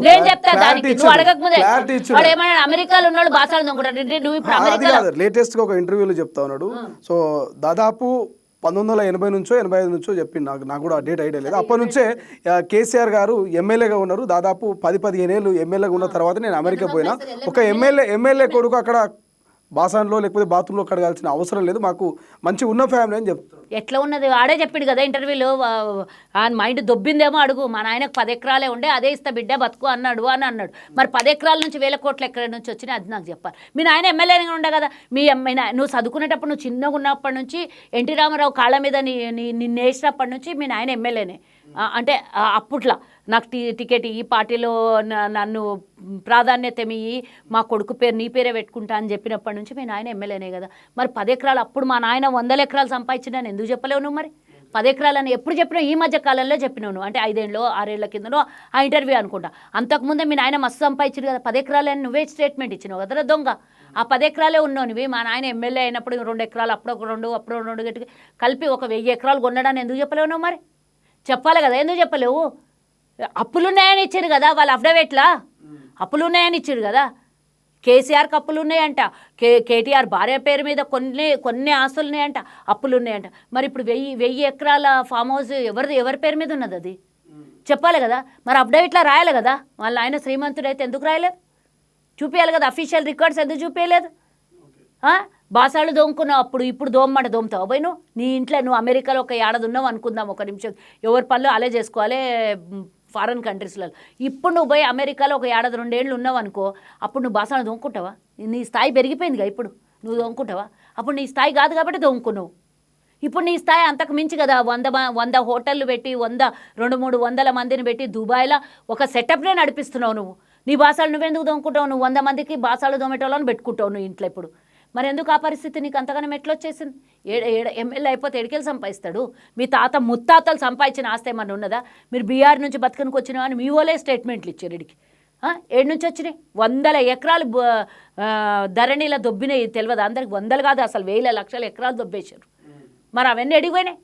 నేను చెప్తా దానికి, నువ్వు అడగకముందే వాడు ఏమన్నా అమెరికాలో ఉన్నాడు బాసాలు దొంగకుంటాడు, నువ్వు ఇప్పుడు అమెరికా లేటెస్ట్ గా ఒక ఇంటర్వ్యూలో చెప్తా ఉన్నాడు. సో దాదాపు 1980 నుంచో 85 నుంచో చెప్పింది, నాకు కూడా డేట్ ఐడియా లేదు. అప్పటి నుంచే కేసీఆర్ గారు ఎమ్మెల్యేగా ఉన్నారు, దాదాపు 10-15 ఏళ్ళు ఎమ్మెల్యేగా ఉన్న తర్వాత నేను అమెరికా పోయినా, ఒక ఎమ్మెల్యే కొడుకు అక్కడ బాసాన్లో లేకపోతే బాత్రూంలో కడగాల్సిన అవసరం లేదు, మాకు మంచి ఉన్న ఫ్యామిలీ అని చెప్తారు. ఎట్లా ఉన్నది ఆడే చెప్పిండు కదా ఇంటర్వ్యూలో, ఆ మైండ్ దొబ్బిందేమో అడుగు, మా నాయనకు 10 ఎకరాలే ఉండే, అదే ఇస్తా బిడ్డ బతుకు అన్నాడు. మరి 10 ఎకరాల నుంచి 1000 కోట్ల ఎకరాల నుంచి వచ్చినాయి, అది నాకు చెప్పాలి. మీ నాయన ఎమ్మెల్యేగా ఉండే కదా, నువ్వు చదువుకునేటప్పుడు, నువ్వు చిన్నగా ఉన్నప్పటి నుంచి ఎన్టీ రామారావు కాళ్ళ మీద నిన్ను వేసినప్పటి నుంచి మీ నాయన ఎమ్మెల్యేనే. అంటే అప్పట్లో నాకు టికెట్ ఈ పార్టీలో నన్ను ప్రాధాన్యత మీ మా కొడుకు పేరు నీ పేరే పెట్టుకుంటా అని చెప్పినప్పటి నుంచి మీ నాయన ఎమ్మెల్యేనే కదా. మరి 10 ఎకరాలు అప్పుడు మా నాయన 100 ఎకరాలు సంపాదించినాను ఎందుకు చెప్పలేవు నువ్వు? మరి 10 ఎకరాలని ఎప్పుడు చెప్పినావు? ఈ మధ్య కాలంలో చెప్పినావు నువ్వు, అంటే 5 ఏళ్ళు 6 ఏళ్ల కిందనో ఆ ఇంటర్వ్యూ అనుకుంటా. అంతకుముందే మీ నాయన మస్తు సంపాదించారు కదా, 10 ఎకరాలని నువ్వే స్టేట్మెంట్ ఇచ్చినావు కదా దొంగ. ఆ 10 ఎకరాలే ఉన్నావు, మా నాయన ఎమ్మెల్యే అయినప్పుడు 2 ఎకరాలు, అప్పుడు 2 గట్టి కలిపి ఒక 1000 ఎకరాలు కొనడాన్ని ఎందుకు చెప్పలేవు నువ్వు? మరి చెప్పాలి కదా, ఎందుకు చెప్పలేవు? అప్పులున్నాయని ఇచ్చారు కదా వాళ్ళ అఫిడవిట్లా, అప్పులున్నాయని ఇచ్చారు కదా. కేసీఆర్కి అప్పులు ఉన్నాయంట, కేటీఆర్ భార్య పేరు మీద కొన్ని ఆస్తులు ఉన్నాయంట, అప్పులు ఉన్నాయంట. మరి ఇప్పుడు 1000 ఎకరాల ఫామ్ హౌస్ ఎవరి పేరు మీద ఉన్నది? అది చెప్పాలి కదా. మరి అఫిడవిట్లా రాయాలి కదా. వాళ్ళ ఆయన శ్రీమంతుడు అయితే ఎందుకు రాయలేదు? చూపించాలి కదా, అఫీషియల్ రికార్డ్స్ ఎందుకు చూపించలేదు? బాసాలు దోముకున్నావు అప్పుడు, ఇప్పుడు దోమమాట దోముతావు పోయి నువ్వు. నీ ఇంట్లో నువ్వు అమెరికాలో ఒక ఏడాది ఉన్నావు అనుకుందాం, ఒక నిమిషం, ఎవరి పనులు అలే చేసుకోవాలి ఫారెన్ కంట్రీస్లలో. ఇప్పుడు నువ్వు పోయి అమెరికాలో ఒక ఏడాది 2 ఏళ్ళు ఉన్నావు అనుకో, అప్పుడు నువ్వు బాసాలు దోముకుంటావా? నీ స్థాయి పెరిగిపోయిందిగా, ఇప్పుడు నువ్వు దోముకుంటావా? అప్పుడు నీ స్థాయి కాదు కాబట్టి దోముకున్నావు. ఇప్పుడు నీ స్థాయి అంతకు మించి కదా. 100 హోటళ్ళు పెట్టి 200-300 మందిని పెట్టి దుబాయ్లో ఒక సెటప్నే నడిపిస్తున్నావు నువ్వు. నీ బాసాలు నువ్వెందుకు దోముకుంటావు? నువ్వు 100 మందికి బాసాలు దోమేటోళ్ళని పెట్టుకుంటావు నువ్వు ఇంట్లో. ఇప్పుడు మరి ఎందుకు ఆ పరిస్థితి నీకు అంతగానం ఎట్లొచ్చేసింది? ఎమ్మెల్యే అయిపోతే ఎడికెళ్ళి సంపాదిస్తాడు? మీ తాత ముత్తాతలు సంపాదించిన ఆస్తి ఏమన్నా ఉన్నదా? మీరు బీహార్ నుంచి బతుకనికి వచ్చినా అని మీ వాళ్ళే స్టేట్మెంట్లు ఇచ్చారు ఇడికి. ఏడు నుంచి వచ్చినాయి 100 ఎకరాలు ధరణిలో దొబ్బినాయి, తెలియదు అందరికి. 100 కాదు అసలు 1000 లక్షల ఎకరాలు దొబ్బేశారు. మరి అవన్నీ ఎడిగిపోయినాయి.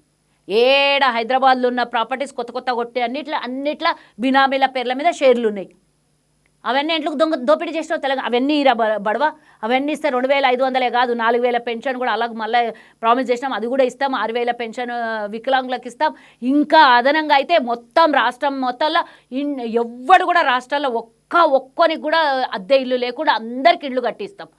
ఏడ హైదరాబాద్లో ఉన్న ప్రాపర్టీస్ కొత్త కొత్త కొట్టే అన్నిట్లా బినామీల పేర్ల మీద షేర్లు ఉన్నాయి. అవన్నీ ఇంట్లోకి దోపిడీ చేసినావు తెలంగాణ, అవన్నీ ఇరా బడవా, అవన్నీ ఇస్తే 2,500 కాదు 4,000 పెన్షన్ కూడా అలాగ మళ్ళీ ప్రామిస్ చేసినాం, అది కూడా ఇస్తాం. 6,000 పెన్షన్ వికలాంగులకు ఇస్తాం. ఇంకా అదనంగా అయితే మొత్తం రాష్ట్రం మొత్తంలో ఎవ్వడు కూడా రాష్ట్రాల్లో ఒక్కొనికి కూడా అద్దె ఇల్లు లేకుండా అందరికి ఇల్లు కట్టిస్తాం.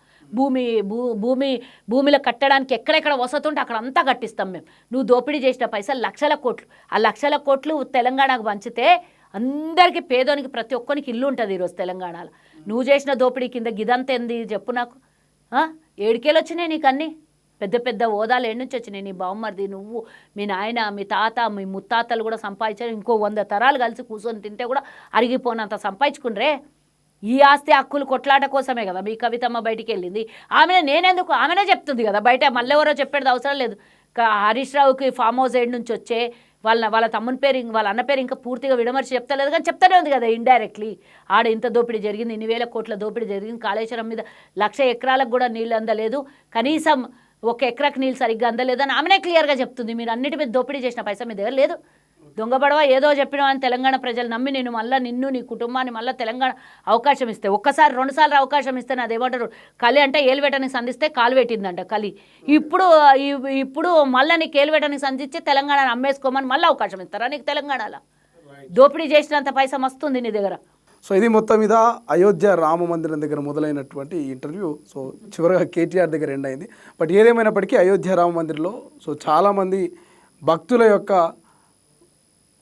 భూమిలో కట్టడానికి ఎక్కడెక్కడ వసతి ఉంటే అక్కడ అంతా కట్టిస్తాం మేము. నువ్వు దోపిడీ చేసిన పైసలు లక్షల కోట్లు, ఆ లక్షల కోట్లు తెలంగాణకు పంచితే అందరికీ పేదోనికి ప్రతి ఒక్కరికి ఇల్లు ఉంటుంది ఈరోజు తెలంగాణలో. నువ్వు చేసిన దోపిడీ కింద గిదంతా ఏంది చెప్పు నాకు? 7 వచ్చినాయి నీకు అన్నీ, పెద్ద పెద్ద హోదాలు ఏడు నుంచి వచ్చినాయి. నీ బావమరిది, నువ్వు, మీ నాయన, మీ తాత, మీ ముత్తాతలు కూడా సంపాదించారు. ఇంకో 100 తరాలు కలిసి కూర్చొని తింటే కూడా అరిగిపోనంత సంపాదించుకుండ్రే. ఈ ఆస్తి హక్కులు కొట్లాట కోసమే కదా మీ కవితమ్మ బయటికి వెళ్ళింది. నేనెందుకు, ఆమెనే చెప్తుంది కదా బయట, మళ్ళీ ఎవరో చెప్పేది అవసరం లేదు. హరీష్ రావుకి ఫామ్ హౌస్ ఏడు నుంచి వచ్చే వాళ్ళ తమ్ముని పేరు, వాళ్ళ అన్న పేరు ఇంకా పూర్తిగా విడమర్చి చెప్తలేదు, కానీ చెప్తానే ఉంది కదా ఇండైరెక్ట్లీ. ఆడ ఇంత దోపిడీ జరిగింది, 1,000 కోట్ల దోపిడీ జరిగింది. కాళేశ్వరం మీద 1,00,000 ఎకరాలకు కూడా నీళ్ళు అందలేదు, కనీసం 1 ఎకరాకు నీళ్ళు సరిగ్గా అందలేదు అని ఆమెనే క్లియర్గా చెప్తుంది. మీరు అన్నిటి మీద దోపిడీ చేసిన పైసా మీ దగ్గర లేదు. దొంగబడవా ఏదో చెప్పినావు అని తెలంగాణ ప్రజలు నమ్మి నేను మళ్ళీ నిన్ను, నీ కుటుంబాన్ని మళ్ళీ తెలంగాణ అవకాశం ఇస్తే, ఒక్కసారి 2 సార్లు అవకాశం ఇస్తే అదేమంటారు, కలి అంటే ఏలువేటానికి సంధిస్తే కాలు పెట్టిందంట కలి. ఇప్పుడు మళ్ళీ నీకు ఏలువేటానికి సంధించి తెలంగాణను అమ్మేసుకోమని మళ్ళీ అవకాశం ఇస్తారా నీకు? తెలంగాణలో దోపిడీ చేసినంత పైసా మస్తుంది నీ దగ్గర. సో ఇది మొత్తం మీద అయోధ్య రామ మందిరం దగ్గర మొదలైనటువంటి ఇంటర్వ్యూ సో చివరిగా కేటీఆర్ దగ్గర ఎండ్ అయింది. బట్ ఏదేమైనప్పటికీ అయోధ్య రామ మందిరంలో సో చాలామంది భక్తుల యొక్క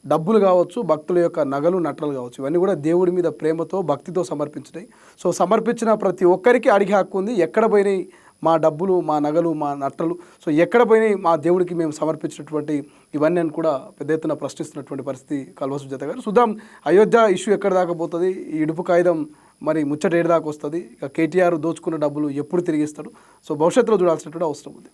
డబ్బులు కావచ్చు, భక్తుల యొక్క నగలు నట్రలు కావచ్చు, ఇవన్నీ కూడా దేవుడి మీద ప్రేమతో భక్తితో సమర్పించినాయి. సో సమర్పించిన ప్రతి ఒక్కరికి అడిగే హక్కు ఉంది. ఎక్కడ పోయినాయి మా డబ్బులు, మా నగలు, మా నట్రలు, సో ఎక్కడ పోయినాయి మా దేవుడికి మేము సమర్పించినటువంటి ఇవన్నీ అని కూడా పెద్ద ఎత్తున ప్రశ్నిస్తున్నటువంటి పరిస్థితి కల్వసు జత గారు. చూద్దాం అయోధ్య ఇష్యూ ఎక్కడ దాకా పోతుంది, ఈ ఇడుపు కాగితం మరి ముచ్చట ఏడు దాకా వస్తుంది, ఇక కేటీఆర్ దోచుకున్న డబ్బులు ఎప్పుడు తిరిగిస్తాడు, సో భవిష్యత్తులో చూడాల్సినటువంటి అవసరం ఉంది.